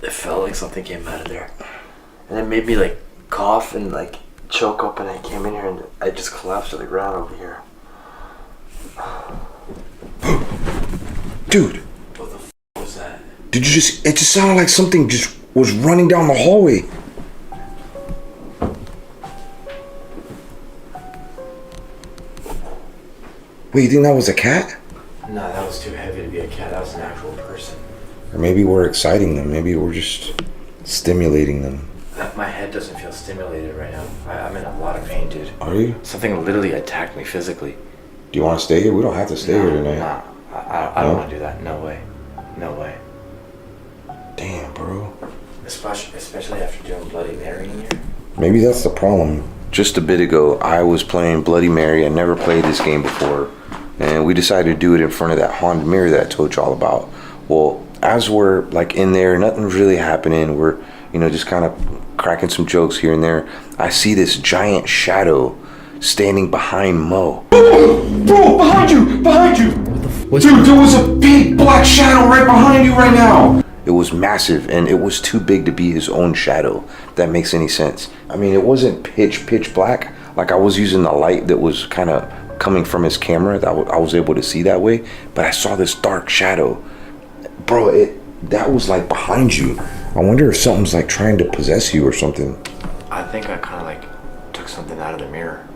It felt like something came out of there. And it made me like cough and like choke up, and I came in here and I just collapsed to the ground over here. Dude. What the f was that? Did you just, it just sounded like something just was running down the hallway. Wait, you think that was a cat? No, that was too heavy to be a cat. That was an actual person. Or maybe we're exciting them. Maybe we're just stimulating them. My head doesn't feel stimulated right now. I'm in a lot of pain, dude. Are you? Something literally attacked me physically. Do you want to stay here? We don't have to stay here tonight. Nah, I don't want to do that. No way. No way. Damn, bro. Especially after doing Bloody Mary in here. Maybe that's the problem. Just a bit ago, I was playing Bloody Mary. I never played this game before. And we decided to do it in front of that haunted mirror that I told you all about. Well, as we're like in there, nothing's really happening. We're, just kind of cracking some jokes here and there. I see this giant shadow standing behind Mo. Bro, behind you! Behind you! Dude, there was a big black shadow right behind you right now! It was massive, and it was too big to be his own shadow. If that makes any sense. I mean, it wasn't pitch black. Like, I was using the light that was kind of coming from his camera that I was able to see that way. But I saw this dark shadow. Bro, that was like behind you. I wonder if something's like trying to possess you or something. I think I kind of like took something out of the mirror.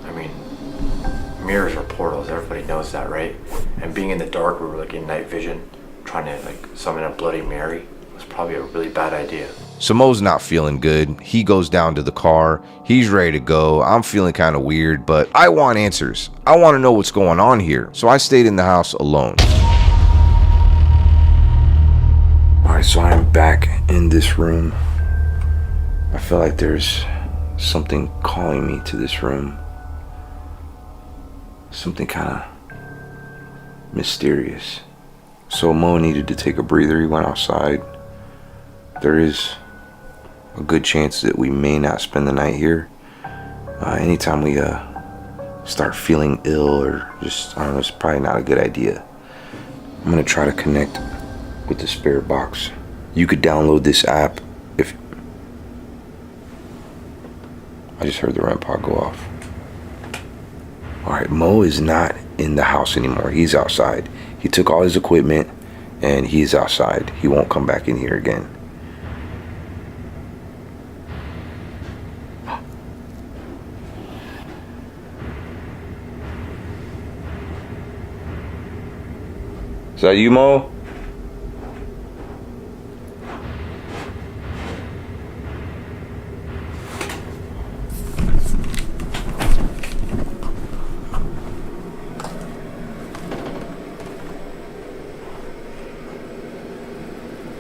I mean, mirrors are portals. Everybody knows that, right? And being in the dark, we were like in night vision, trying to like summon a Bloody Mary was probably a really bad idea. So Mo's not feeling good. He goes down to the car. He's ready to go. I'm feeling kind of weird, but I want answers. I want to know what's going on here. So I stayed in the house alone. Alright, so I'm back in this room. I feel like there's something calling me to this room. something kind of mysterious. So Mo needed to take a breather. He went outside. There is a good chance that we may not spend the night here. Anytime we start feeling ill or just, I don't know, it's probably not a good idea. I'm gonna try to connect with the spirit box. You could download this app if... I just heard the REM pod go off. Alright, Mo is not in the house anymore. He's outside. He took all his equipment and he's outside. He won't come back in here again. Is that you, Mo?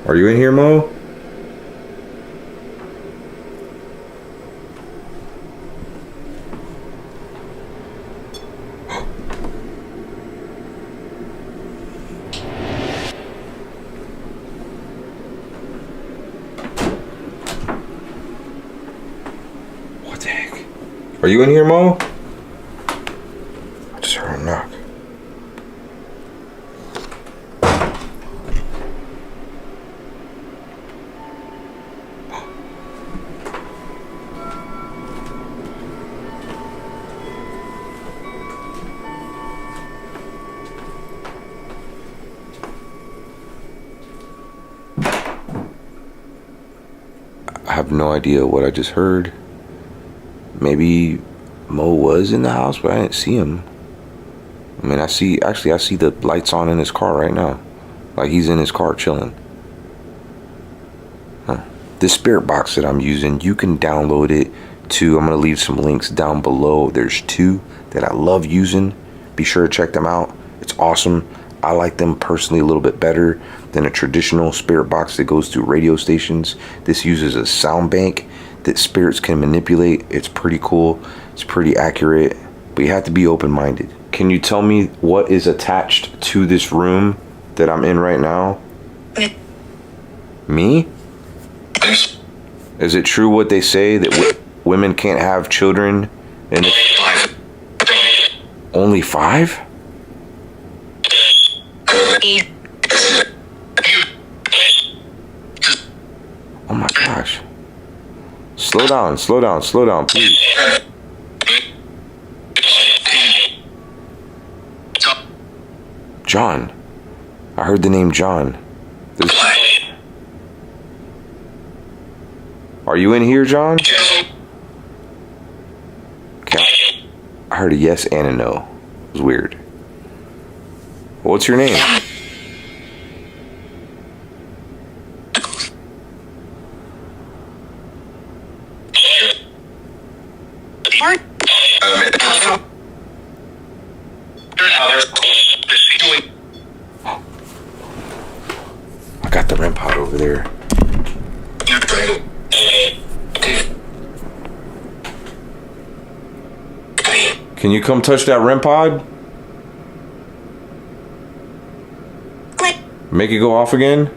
Are you in here, Mo? What the heck? Are you in here, Mo? I just heard a knock. I have no idea what I just heard. Maybe Mo was in the house, but I didn't see him. I mean, I see the lights on in his car right now. Like he's in his car chilling. Huh. This spirit box that I'm using, you can download it too. I'm gonna leave some links down below. There's two that I love using. Be sure to check them out. It's awesome. I like them personally a little bit better than a traditional spirit box that goes through radio stations. This uses a sound bank that spirits can manipulate. It's pretty cool. It's pretty accurate, but you have to be open-minded. Can you tell me what is attached to this room that I'm in right now? Me? Is it true what they say that women can't have children? And only 5? Oh my gosh. Slow down, please. John. I heard the name John. Are you in here, John? Okay. I heard a yes and a no. It was weird. What's your name? I got the REM pod over there. Can you come touch that REM pod? Make it go off again?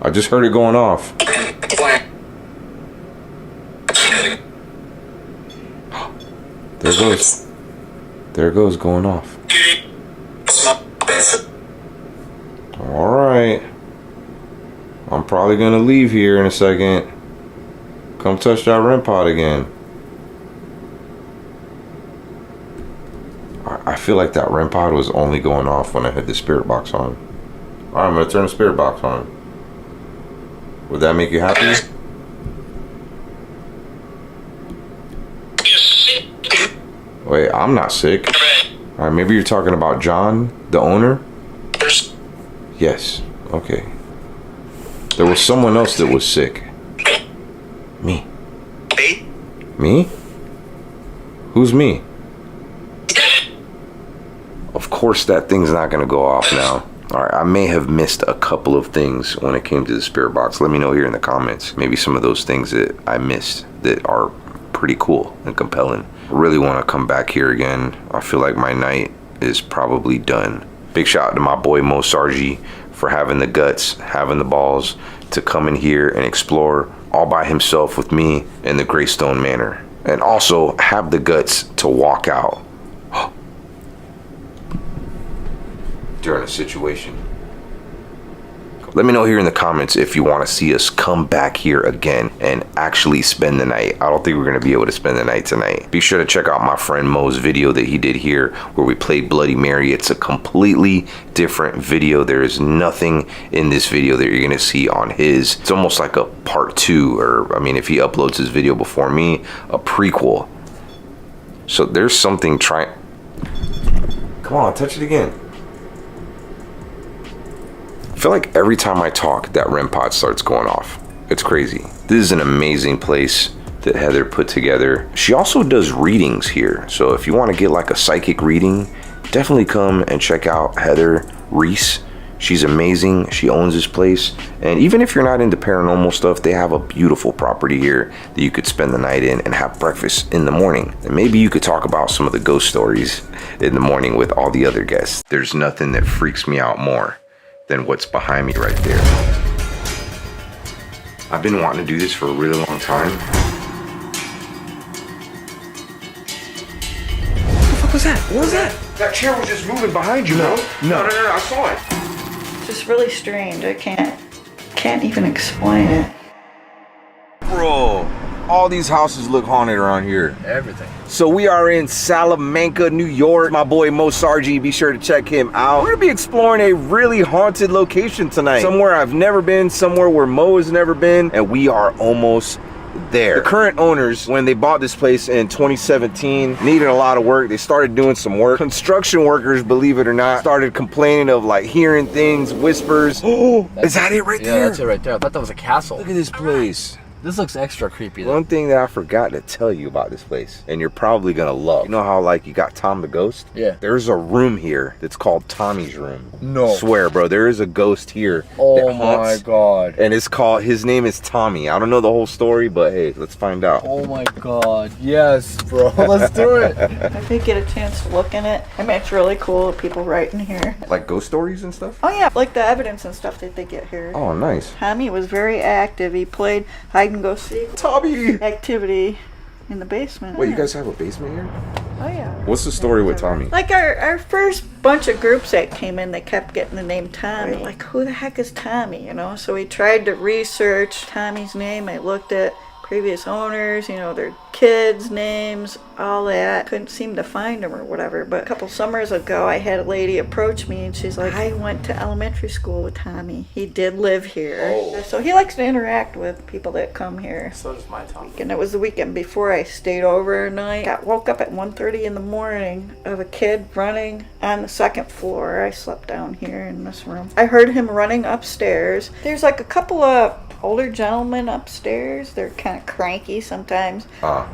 I just heard it going off. There it goes. There it goes, going off. Alright. I'm probably gonna leave here in a second. Come touch that REM pod again. I feel like that REM pod was only going off when I had the spirit box on. Alright, I'm gonna turn the spirit box on. Would that make you happy? Wait, I'm not sick. Alright, maybe you're talking about John, the owner? Yes, okay. There was someone else that was sick. Me. Me? Who's me? Of course that thing's not gonna go off now. Alright, I may have missed a couple of things when it came to the spirit box. Let me know here in the comments. Maybe some of those things that I missed that are pretty cool and compelling. I really want to come back here again. I feel like my night is probably done. Big shout out to my boy Mo Sargi for having the guts, having the balls to come in here and explore all by himself with me in the Greystone Manor. And also have the guts to walk out during a situation. Let me know here in the comments if you want to see us come back here again and actually spend the night. I don't think we're going to be able to spend the night tonight. Be sure to check out my friend Mo's video that he did here where we played Bloody Mary. It's a completely different video. There is nothing in this video that you're going to see on his. It's almost like a part 2, or I mean, if he uploads his video before me, a prequel. So there's something trying. Come on, touch it again. I feel like every time I talk, that REM pod starts going off. It's crazy. This is an amazing place that Heather put together. She also does readings here. So if you want to get like a psychic reading, definitely come and check out Heather Reese. She's amazing. She owns this place. And even if you're not into paranormal stuff, they have a beautiful property here that you could spend the night in and have breakfast in the morning. And maybe you could talk about some of the ghost stories in the morning with all the other guests. There's nothing that freaks me out more than what's behind me right there. I've been wanting to do this for a really long time. What the fuck was that? What was that? That chair was just moving behind you, no? No, I saw it. It's just really strange. I can't even explain it. Bro, all these houses look haunted around here. Everything. So we are in Salamanca, New York. My boy Mo Sargi, be sure to check him out. We're gonna be exploring a really haunted location tonight. Somewhere I've never been, somewhere where Mo has never been, and we are almost there. The current owners, when they bought this place in 2017, needed a lot of work. They started doing some work. Construction workers, believe it or not, started complaining of like hearing things, whispers. Oh, is that it right there? Yeah, that's it right there. I thought that was a castle. Look at this place. This looks extra creepy though. One thing that I forgot to tell you about this place, and you're probably gonna love. You know how like you got Tom the Ghost? Yeah. There's a room here that's called Tommy's room. No. Swear, bro, there is a ghost here. Oh that haunts, my god. And it's called, his name is Tommy. I don't know the whole story, but hey, let's find out. Oh my god. Yes, bro. Let's do it. I did get a chance to look in it. I mean, it's really cool. People writing here. Like ghost stories and stuff? Oh yeah, like the evidence and stuff that they get here. Oh, nice. Tommy was very active. He played hide and go seek Tommy! activity in the basement. Wait, you guys have a basement here? Oh yeah. What's the story with Tommy? Like our first bunch of groups that came in, they kept getting the name Tommy. Like, who the heck is Tommy, you know? So we tried to research Tommy's name. I looked at previous owners, you know, their kids' names, all that. Couldn't seem to find them or whatever. But a couple summers ago, I had a lady approach me and she's like, I went to elementary school with Tommy. He did live here. Oh. So he likes to interact with people that come here. So does my Tommy. And it was the weekend before I stayed overnight. I woke up at 1:30 in the morning of a kid running on the second floor. I slept down here in this room. I heard him running upstairs. There's like a couple of older gentlemen upstairs. They're kind of cranky sometimes.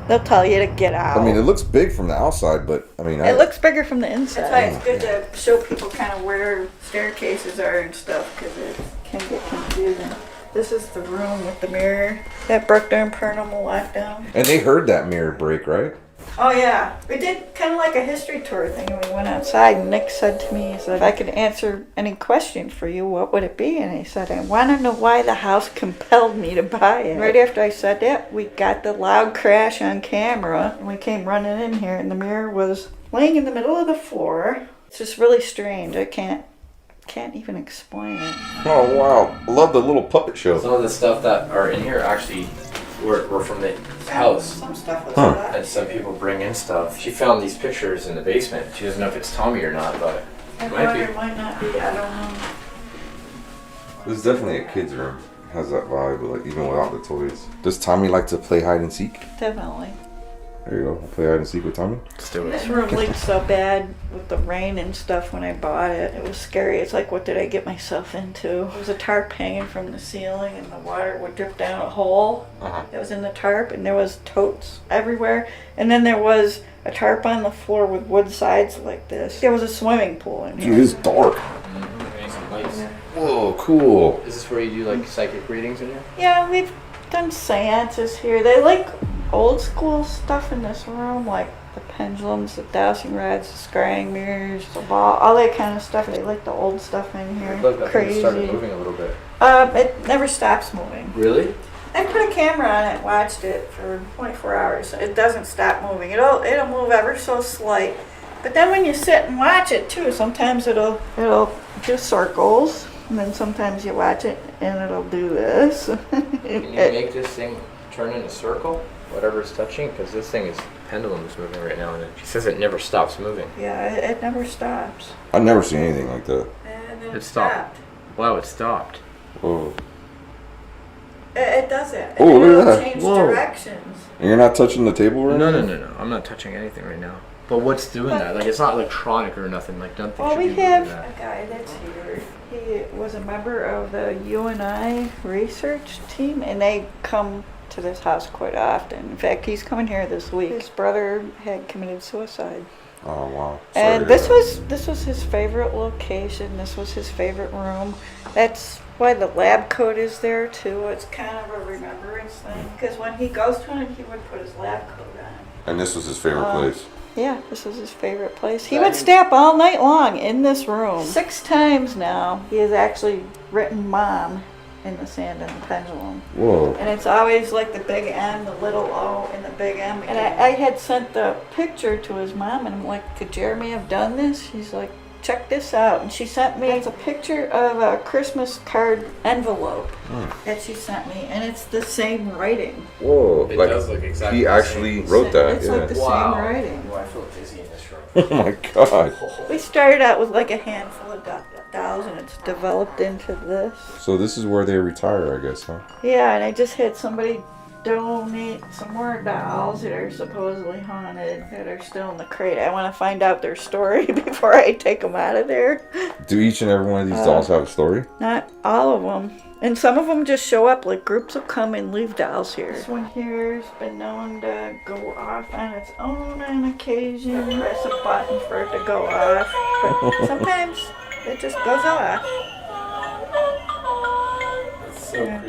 They'll tell you to get out. I mean, it looks big from the outside, but I mean, It looks bigger from the inside. That's why it's good to show people kind of where staircases are and stuff, because it can get confusing. This is the room with the mirror that broke during paranormal lockdown. And they heard that mirror break, right? Oh yeah, we did kind of like a history tour thing. We went outside and Nick said to me, he said, if I could answer any question for you, what would it be? And he said, I want to know why the house compelled me to buy it. Right after I said that, we got the loud crash on camera and we came running in here and the mirror was laying in the middle of the floor. It's just really strange. I can't even explain it. Oh wow, love the little puppet show. Some of the stuff that are in here actually were from the house. Some stuff was And some people bring in stuff. She found these pictures in the basement. She doesn't know if it's Tommy or not, but it might be. It might not be, I don't know. This is definitely a kid's room. Has that vibe, like even without the toys. Does Tommy like to play hide and seek? Definitely. There you go. I'll play hide and seek with Tommy. Let's do This it. room leaked so bad with the rain and stuff when I bought it. It was scary. It's like, what did I get myself into? There was a tarp hanging from the ceiling and the water would drip down a hole that was in the tarp, and there was totes everywhere. And then there was a tarp on the floor with wood sides like this. There was a swimming pool in here. Dude, it's dark. Some lights. Whoa, cool. Is this where you do like psychic readings in here? Yeah, we've done seances here. They like old school stuff in this room, like the pendulums, the dowsing rods, the scrying mirrors, the ball, all that kind of stuff. They like the old stuff in here. Look, I think Crazy. it started moving a little bit. It never stops moving. Really? I put a camera on it and watched it for 24 hours. It doesn't stop moving. It'll move ever so slight. But then when you sit and watch it too, sometimes it'll do circles, and then sometimes you watch it and it'll do this. Can you make this thing turn in a circle? Whatever it's touching? Because this thing is pendulum is moving right now, and she says it never stops moving. Yeah, it never stops. I've never seen anything like that. And then It stopped. Wow, it stopped. Whoa. It does it. Oh, look at It'll that. change Whoa. directions. And you're not touching the table right No, now? no, no, no. I'm not touching anything right now. But what's doing that? Like, it's not electronic or nothing. Like, nothing Well, should we be moving have that. a guy that's here. He was a member of the UNI research team, and they come to this house quite often. In fact, he's coming here this week. His brother had committed suicide. Oh, wow. Sorry And to this hear that. was his favorite location. This was his favorite room. That's why the lab coat is there too. It's kind of a remembrance thing. Because when he goes to it, he would put his lab coat on. And this was his favorite place. Yeah, this was his favorite place. He would stay up all night long in this room. 6 times now, he has actually written "Mom" in the sand and the pendulum. Whoa. And it's always like the big M, the little O, and the big M. And I had sent the picture to his mom, and I'm like, could Jeremy have done this? She's like, check this out. And she sent me, it's a picture of a Christmas card envelope that she sent me, and it's the same writing. Whoa. It does look exactly He the actually same. wrote that. It's Yeah. like the Wow. same writing. Oh, I feel dizzy in this room. Oh my god. We started out with like a handful of dolls, and it's developed into this. So this is where they retire, I guess, huh? Yeah, and I just had somebody donate some more dolls that are supposedly haunted that are still in the crate. I want to find out their story before I take them out of there. Do each and every one of these dolls have a story? Not all of them. And some of them just show up, like groups will come and leave dolls here. This one here's been known to go off on its own on occasion. Press a button for it to go off. But sometimes it just goes off.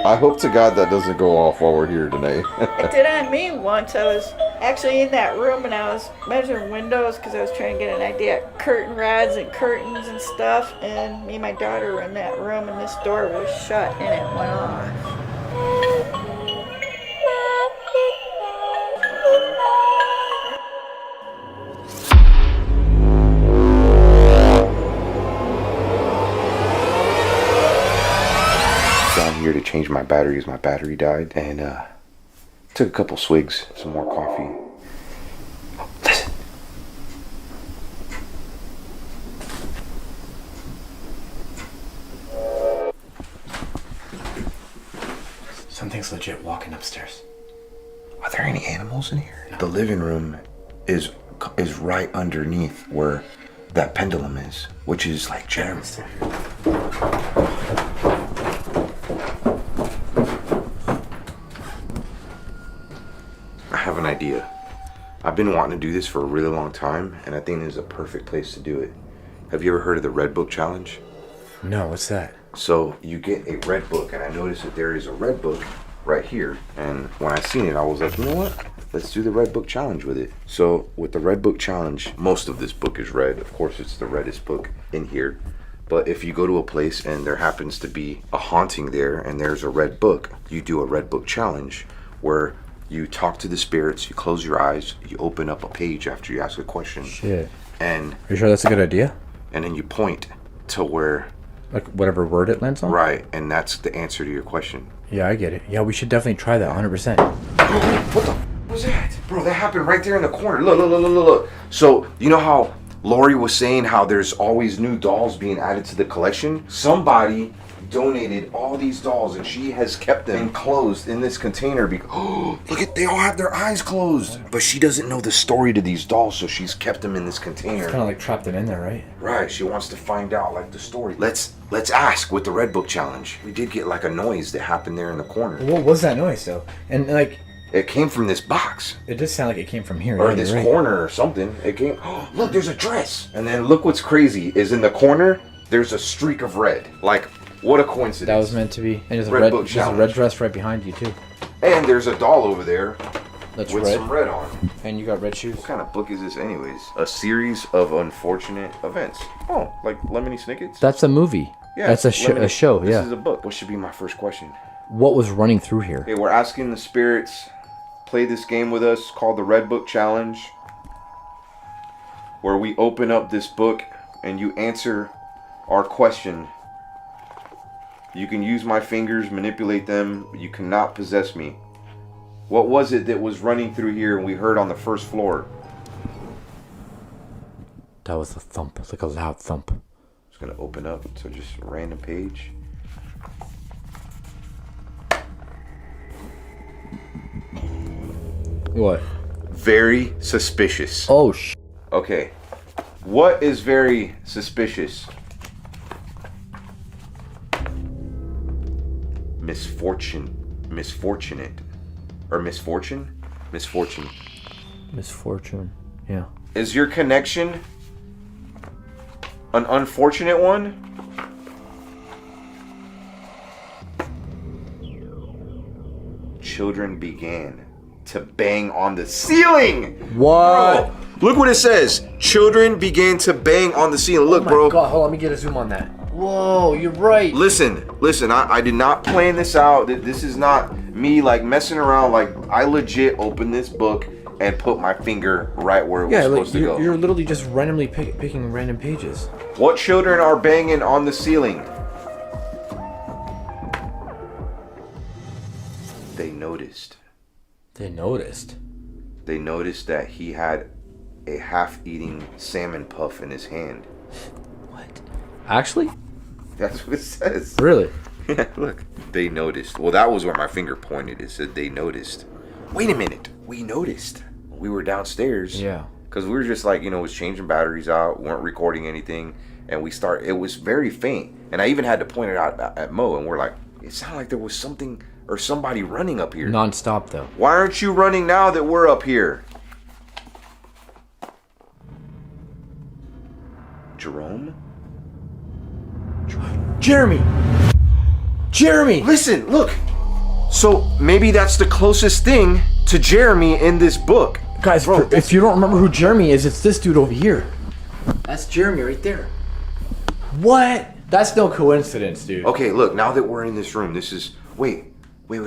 I hope to God that doesn't go off while we're here tonight. It did on me once. I was actually in that room and I was measuring windows because I was trying to get an idea of curtain rods and curtains and stuff. And me and my daughter were in that room and this door was shut and it went off. Down here to change my batteries. My battery died, and took a couple swigs, some more coffee. Oh, listen. Something's legit walking upstairs. Are there any animals in here? The living room is right underneath where that pendulum is, which is like Jeremy. I have an idea. I've been wanting to do this for a really long time, and I think this is a perfect place to do it. Have you ever heard of the Red Book Challenge? No, what's that? So you get a red book, and I noticed that there is a red book right here. And when I seen it, I was like, you know what? Let's do the Red Book Challenge with it. So with the Red Book Challenge, most of this book is red. Of course, it's the reddest book in here. But if you go to a place and there happens to be a haunting there and there's a red book, you do a Red Book Challenge where you talk to the spirits, you close your eyes, you open up a page after you ask a question. Shit. And Are you sure that's a good idea? and then you point to where, Like whatever word it lands on? right, and that's the answer to your question. Yeah, I get it. Yeah, we should definitely try that 100%. What the was that? Bro, that happened right there in the corner. Look, look, look, look, look. So, you know how Lori was saying how there's always new dolls being added to the collection? Somebody donated all these dolls and she has kept them enclosed in this container because, oh, look at, they all have their eyes closed. But she doesn't know the story to these dolls, so she's kept them in this container. Kind of like trapped them in there, right? Right, she wants to find out like the story. Let's ask with the Red Book Challenge. We did get like a noise that happened there in the corner. What was that noise, though? And like, It came from this box. it does sound like it came from here. Or yeah, this you're right. corner or something. It came, oh, look, there's a dress. And then look what's crazy is in the corner, there's a streak of red. Like, what a coincidence. That was meant to be. And there's a Red red, Book there's a Challenge. red dress right behind you, too. And there's a doll over there That's with red. some red on. And you got red shoes. What kind of book is this anyways? A series of unfortunate events. Oh, like Lemony Snicket's? That's a movie. Yeah, That's a show. This Yeah. is a book. What should be my first question? What was running through here? Okay, we're asking the spirits play this game with us called the Red Book Challenge, where we open up this book and you answer our question. You can use my fingers, manipulate them, but you cannot possess me. What was it that was running through here and we heard on the first floor? That was a thump, like a loud thump. It's gonna open up to just a random page. What? Very suspicious. Oh, Okay. What is very suspicious? Misfortunate. Or misfortune? Misfortune. misfortune. Yeah. Is your connection an unfortunate one? Children began to bang on the ceiling. What? Bro, look what it says. Children began to bang on the ceiling. Look, bro. God, hold on, let me get a zoom on that. Whoa, you're right. Listen. I did not plan this out. This is not me like messing around. Like I legit opened this book and put my finger right where it was supposed to go. You're literally just randomly picking random pages. What children are banging on the ceiling? They noticed. They noticed. They noticed that he had a half-eating salmon puff in his hand. What? Actually? That's what it says. Really? Yeah, look. They noticed. Well, that was where my finger pointed. It said they noticed. Wait a minute. We noticed. We were downstairs. Yeah. Because we were just like, was changing batteries out, weren't recording anything, and it was very faint. And I even had to point it out at Mo, and we're like, it sounded like there was something or somebody running up here. Non-stop, though. Why aren't you running now that we're up here? Jerome? Jeremy! Listen, look. So maybe that's the closest thing to Jeremy in this book. Guys, Bro, if you don't remember who Jeremy is, it's this dude over here. That's Jeremy right there. What? That's no coincidence, dude. Okay, look, now that we're in this room, this is... Wait. Okay,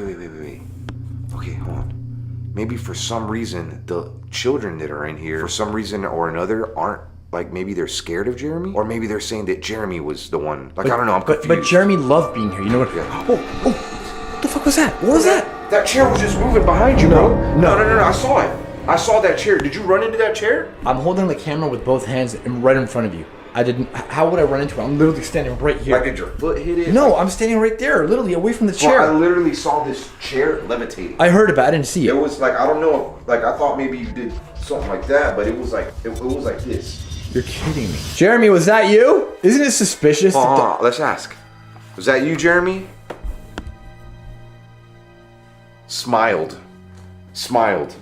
hold on. Maybe for some reason, the children that are in here, for some reason or another, aren't... Like, maybe they're scared of Jeremy? Or maybe they're saying that Jeremy was the one. Like, I don't know, I'm confused. But Jeremy loved being here, you know what? Yeah. Oh, what the fuck was that? What was that? That chair was just moving behind you, bro. No. I saw it. I saw that chair. Did you run into that chair? I'm holding the camera with both hands and right in front of you. I didn't... How would I run into it? I'm literally standing right here. Like, did your foot hit it? No, I'm standing right there, literally away from the Bro, chair. I literally saw this chair levitating. I heard about it, I didn't see It it. was like, I don't know, like I thought maybe you did something like that, but it was like this. You're kidding me. Jeremy, was that you? Isn't it suspicious? Let's ask. Was that you, Jeremy? Smiled. Smiling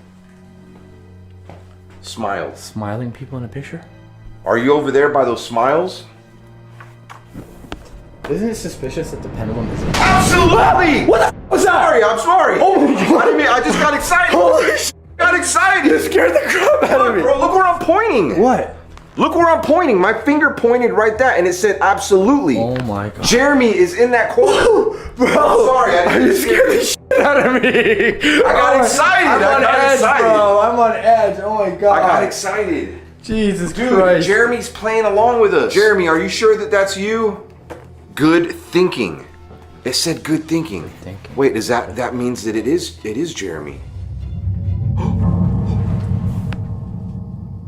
people in a picture? Are you over there by those smiles? Isn't it suspicious that the pendulum is... Absolutely! What the was that? I'm sorry. Oh my God. I just got excited. Holy shit. Got excited. You scared the crap out of me. Bro, look where I'm pointing. What? Look where I'm pointing. My finger pointed right there, and it said absolutely. Oh my God. Jeremy is in that corner. Bro, I'm sorry. I you scared the shit out of me. I got excited. I'm on edge, bro. I'm on edge. Oh my God. I got excited. Jesus Dude, Christ. Jeremy's playing along with us. Jeremy, are you sure that that's you? Good thinking. It said good thinking. Good thinking. Wait, is that means that it is Jeremy?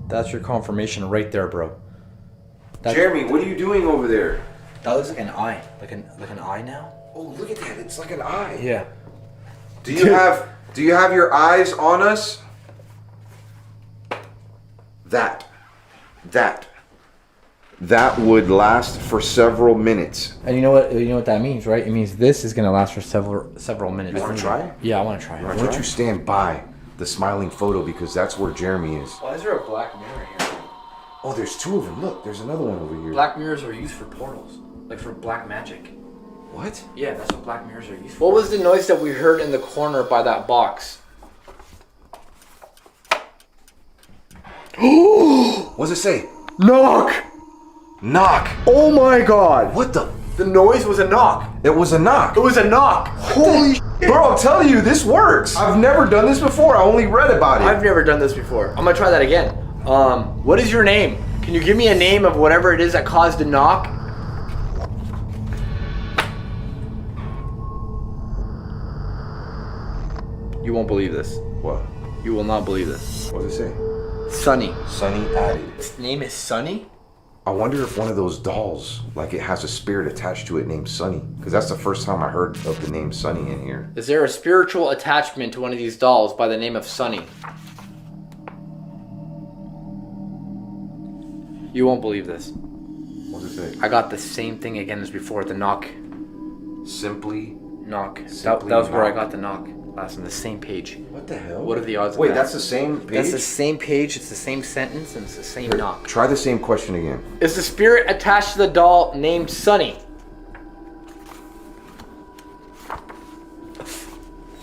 That's your confirmation right there, bro. Jeremy, what are you doing over there? That looks like an eye. Like an eye now? Oh, look at that. It's like an eye. Yeah. Do you have your eyes on us? That would last for several minutes. And you know what that means, right? It means this is gonna last for several minutes. You wanna try? Yeah, I wanna try. Why don't you stand by the smiling photo, because that's where Jeremy is. Why is there a black mirror here? Oh, there's two of them. Look, there's another one over here. Black mirrors are used for portals, like for black magic. What? Yeah, that's what black mirrors are used for. What was the noise that we heard in the corner by that box? What's it say? Knock! Knock. Oh my god! What the? The noise was a knock. It was a knock. It was a knock. Holy shit. Bro, I'm telling you, this works. I've never done this before. I only read about it. I've never done this before. I'm gonna try that again. What is your name? Can you give me a name of whatever it is that caused a knock? You won't believe this. What? You will not believe this. What does it say? Sunny. Sunny added. Its name is Sunny? I wonder if one of those dolls, like it has a spirit attached to it named Sunny. Because that's the first time I heard of the name Sunny in here. Is there a spiritual attachment to one of these dolls by the name of Sunny? You won't believe this. What does it say? I got the same thing again as before, the knock. Simply Knock. Simply that was where I knock. got the knock. Last on the same page. What the hell? What are the odds of Wait, that? that's the same page? That's the same page, it's the same sentence, and it's the same knock. Try the same question again. Is the spirit attached to the doll named Sunny?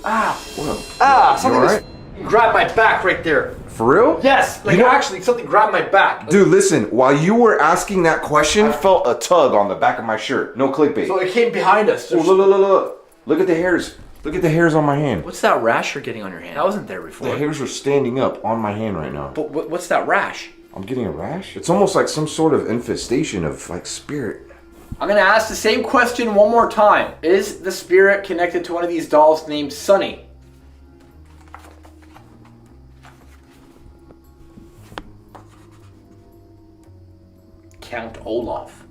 Something alright? just grabbed my back right there. For real? Yes, like You know- actually something grabbed my back. Dude, listen, while you were asking that question, I felt a tug on the back of my shirt. No clickbait. So it came behind us. Oh, look. Look at the hairs. Look at the hairs on my hand. What's that rash you're getting on your hand? That wasn't there before. The hairs are standing up on my hand right now. But what's that rash? I'm getting a rash? It's almost like some sort of infestation of like spirit. I'm gonna ask the same question one more time. Is the spirit connected to one of these dolls named Sunny? Count Olaf.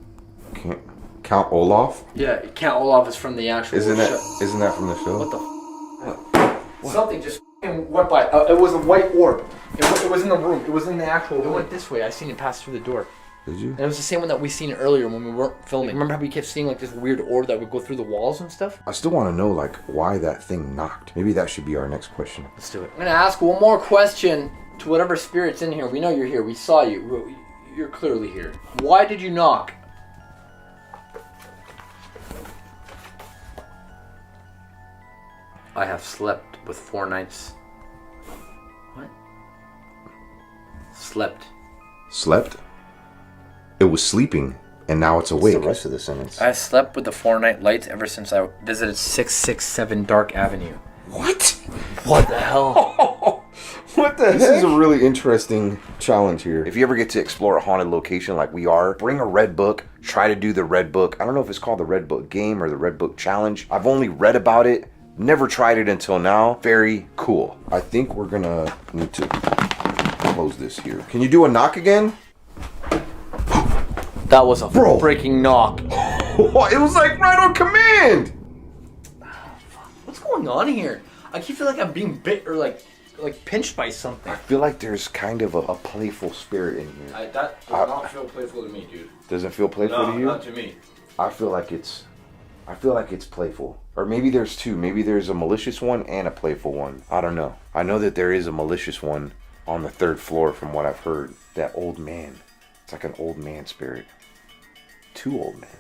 Can't Count Olaf? Yeah, Count Olaf is from the actual Isn't show. that from the show? What the f? Something just went by. It was a white orb. It was in the room. It was in the actual room. It went this way. I seen it pass through the door. Did you? And it was the same one that we seen earlier when we weren't filming. Remember how we kept seeing like this weird orb that would go through the walls and stuff? I still want to know like why that thing knocked. Maybe that should be our next question. Let's do it. I'm gonna ask one more question to whatever spirit's in here. We know you're here. We saw you. You're clearly here. Why did you knock? I have slept with 4 nights. What? Slept. Slept? It was sleeping, and now it's awake. What's the rest of the sentence? I slept with the 4-night lights ever since I visited 667 Dark Avenue. What? What the hell? What the heck? This is a really interesting challenge here. If you ever get to explore a haunted location like we are, bring a red book, try to do the red book. I don't know if it's called the red book game or the red book challenge. I've only read about it, never tried it until now. Very cool. I think we're gonna need to close this here. Can you do a knock again? That was a freaking knock. It was like right on command. What's going on here? I keep feeling like I'm being bit or like pinched by something. I feel like there's kind of a playful spirit in here. That does not feel playful to me, dude. Doesn't feel playful to you? Not to me. I feel like it's playful. Or maybe there's two. Maybe there's a malicious one and a playful one. I don't know. I know that there is a malicious one on the 3rd floor from what I've heard. That old man. It's like an old man spirit. 2 old men.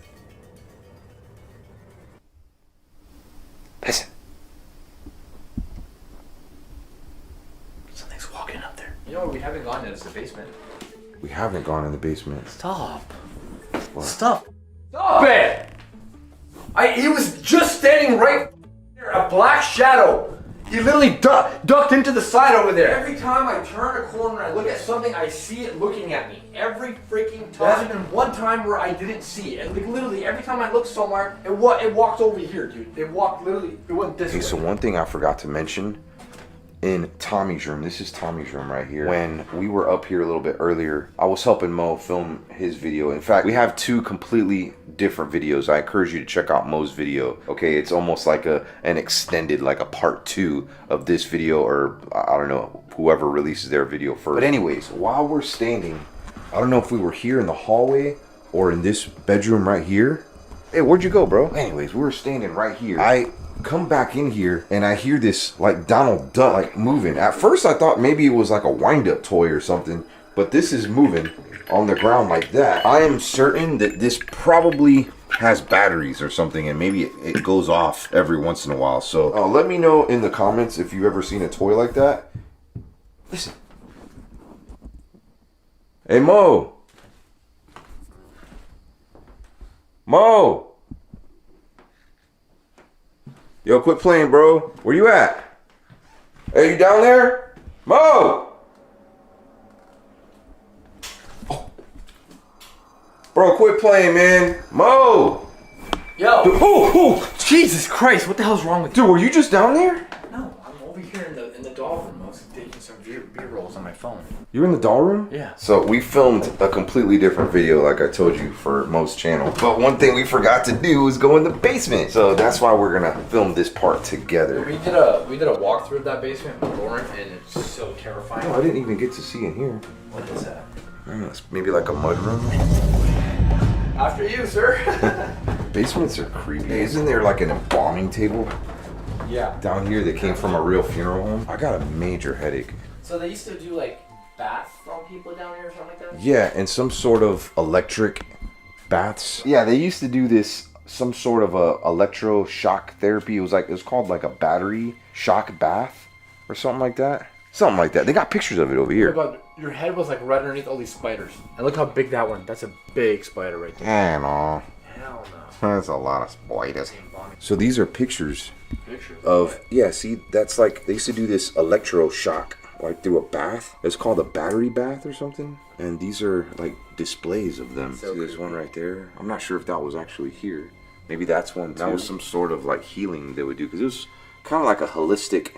Listen. Something's walking up there. You know what we haven't gone yet? It's the basement. We haven't gone in the basement. Stop. What? Stop it! He was just standing right there, a black shadow. He literally ducked into the side over there. Every time I turn a corner and I look at something, I see it looking at me. Every freaking time. There hasn't been one time where I didn't see it. Like literally, every time I look somewhere, it walked over here, dude. It walked literally, it went this way. Okay, so one thing I forgot to mention. In Tommy's room, this is Tommy's room right here. When we were up here a little bit earlier, I was helping Mo film his video. In fact, we have 2 completely different videos. I encourage you to check out Mo's video. Okay, it's almost like an extended, like a part 2 of this video, or I don't know, whoever releases their video first. But anyways, while we're standing, I don't know if we were here in the hallway or in this bedroom right here. Hey, where'd you go, bro? Anyways, we were standing right here. I come back in here and I hear this like Donald Duck like moving. At first I thought maybe it was like a wind-up toy or something, but this is moving on the ground like that. I am certain that this probably has batteries or something, and maybe it goes off every once in a while. So let me know in the comments if you've ever seen a toy like that. Listen. Hey, Mo. Mo. Yo, quit playing, bro. Where you at? Hey, you down there? Mo. Oh. Bro, quit playing, man. Mo. Yo. Dude, oh, Jesus Christ, what the hell's wrong with you? dude, were you just down there? No, I'm over here in the doll room. I was taking some B-rolls on my phone. You in the doll room? Yeah. So we filmed a completely different video, like I told you, for Mo's channel. But one thing we forgot to do was go in the basement. So that's why we're gonna film this part together. We did a walkthrough of that basement with Lauren, and it's so terrifying. Oh, I didn't even get to see in here. What is that? I don't know, it's maybe like a mud room. After you, sir. Basements are creepy. Hey, isn't there like an embalming table Yeah. down here that came from a real funeral home? I got a major headache. So they used to do like baths on people down here or something like that? Yeah, and some sort of electric baths. Yeah, they used to do this, some sort of a electroshock therapy. It was called like a battery shock bath or something like that. Something like that. They got pictures of it over here. What about your head was like right underneath all these spiders. And look how big that one. That's a big spider right there. I know. Hell no. That's a lot of spiders. So these are pictures Pictures of, yeah, see, that's like, they used to do this electroshock, like through a bath. It's called a battery bath or something. And these are like displays of them. So see, there's one right there. I'm not sure if that was actually here. Maybe that's one too. That was some sort of like healing they would do. Because it was kind of like a holistic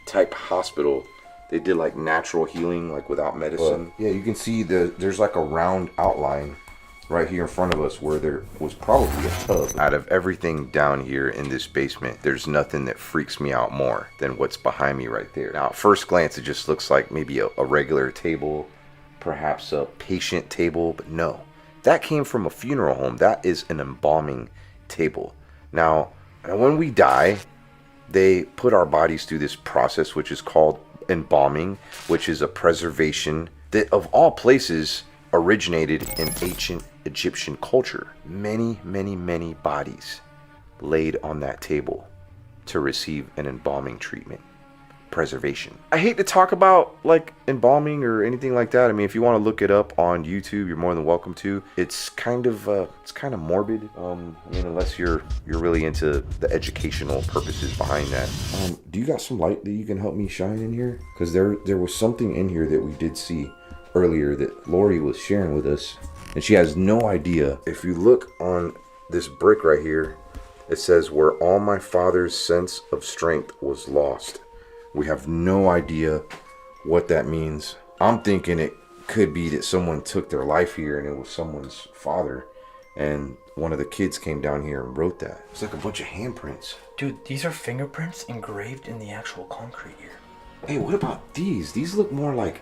type hospital. They did like natural healing, like without medicine. But, yeah, you can see there's like a round outline right here in front of us where there was probably a tub. Out of everything down here in this basement, there's nothing that freaks me out more than what's behind me right there. Now, at first glance, it just looks like maybe a regular table, perhaps a patient table, but no. That came from a funeral home. That is an embalming table. Now, when we die, they put our bodies through this process, which is called embalming, which is a preservation that, of all places, originated in ancient Egyptian culture. Many, many, many bodies laid on that table to receive an embalming treatment. Preservation. I hate to talk about like embalming or anything like that. I mean, if you want to look it up on YouTube, you're more than welcome to. It's kind of morbid. I mean, unless you're really into the educational purposes behind that. Do you got some light that you can help me shine in here? Because there was something in here that we did see earlier that Lori was sharing with us, and she has no idea. If you look on this brick right here, it says, "Where all my father's sense of strength was lost." We have no idea what that means. I'm thinking it could be that someone took their life here and it was someone's father, and one of the kids came down here and wrote that. It's like a bunch of handprints. Dude, these are fingerprints engraved in the actual concrete here. Hey, what about these? These look more like,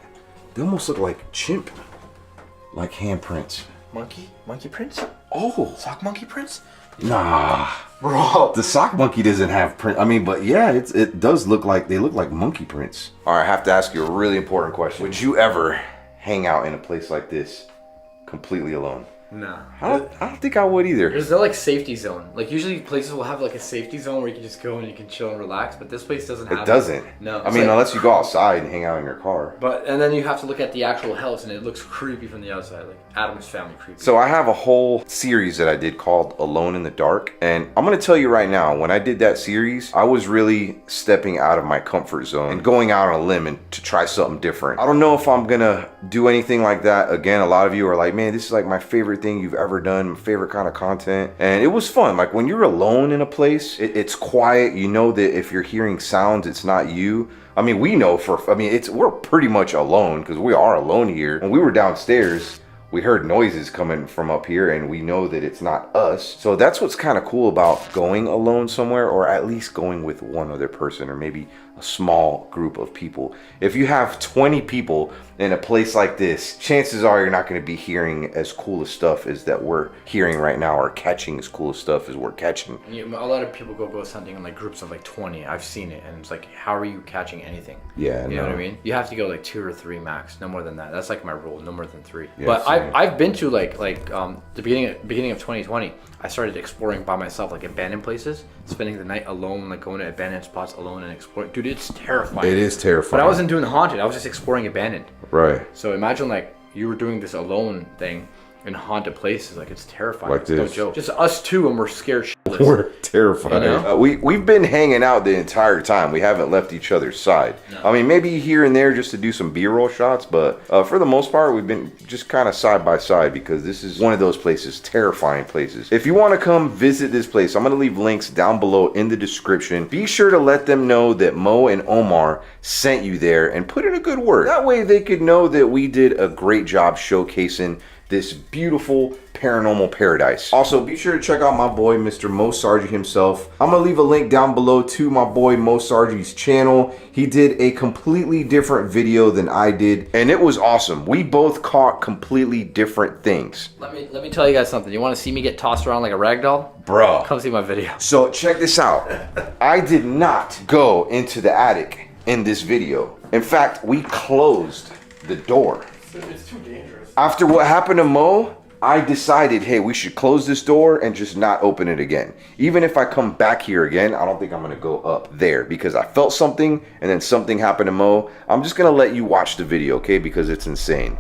they almost look like chimp, like handprints. Monkey prints? Oh, Sock monkey prints? nah. Bro. The sock monkey doesn't have print. I mean, but yeah, it does look like, they look like monkey prints. All right, I have to ask you a really important question. Would you ever hang out in a place like this completely alone? No. I don't think I would either. There's no like safety zone. Like usually places will have like a safety zone where you can just go and you can chill and relax, but this place doesn't have It doesn't. No. I mean, unless you go outside and hang out in your car. But and then you have to look at the actual house and it looks creepy from the outside, like Adam's Family creepy. So I have a whole series that I did called Alone in the Dark. And I'm going to tell you right now, when I did that series, I was really stepping out of my comfort zone and going out on a limb and to try something different. I don't know if I'm going to do anything like that again. A lot of you are like, man, this is like my favorite thing you've ever done, my favorite kind of content. And it was fun. Like when you're alone in a place, it's quiet. You know that if you're hearing sounds, it's not you. I mean, we know we're pretty much alone because we are alone here. When we were downstairs, we heard noises coming from up here and we know that it's not us. So that's what's kind of cool about going alone somewhere, or at least going with one other person or maybe a small group of people. If you have 20 people in a place like this, chances are you're not going to be hearing as cool of stuff as that we're hearing right now, or catching as cool of stuff as we're catching. A lot of people go ghost hunting in like groups of like 20. I've seen it, and it's like, how are you catching anything? Yeah, you know what I mean? You have to go like 2 or 3 max, no more than that. That's like my rule, no more than 3. Yeah, but same. I've been to the beginning of 2020. I started exploring by myself, like abandoned places, spending the night alone, like going to abandoned spots alone and exploring. Dude, it's terrifying. It is terrifying. But I wasn't doing the haunted. I was just exploring abandoned. Right. So imagine like you were doing this alone thing in haunted places. Like, it's terrifying. Like It's no this. joke. Just us two, and we're scared shitless. We're terrified. You know? We've been hanging out the entire time. We haven't left each other's side. I mean, maybe here and there just to do some B-roll shots, but for the most part, we've been just kind of side by side because this is one of those places, terrifying places. If you want to come visit this place, I'm going to leave links down below in the description. Be sure to let them know that Mo and Omar sent you there and put in a good word. That way they could know that we did a great job showcasing this beautiful paranormal paradise. Also, be sure to check out my boy, Mr. Mo Sargi himself. I'm gonna leave a link down below to my boy Mo Sargi's channel. He did a completely different video than I did, and it was awesome. We both caught completely different things. Let me tell you guys something. You want to see me get tossed around like a rag doll? Bro. Come see my video. So check this out. I did not go into the attic in this video. In fact, we closed the door. It's too dangerous. After what happened to Mo, I decided, hey, we should close this door and just not open it again. Even if I come back here again, I don't think I'm gonna go up there because I felt something and then something happened to Mo. I'm just gonna let you watch the video, okay? Because it's insane.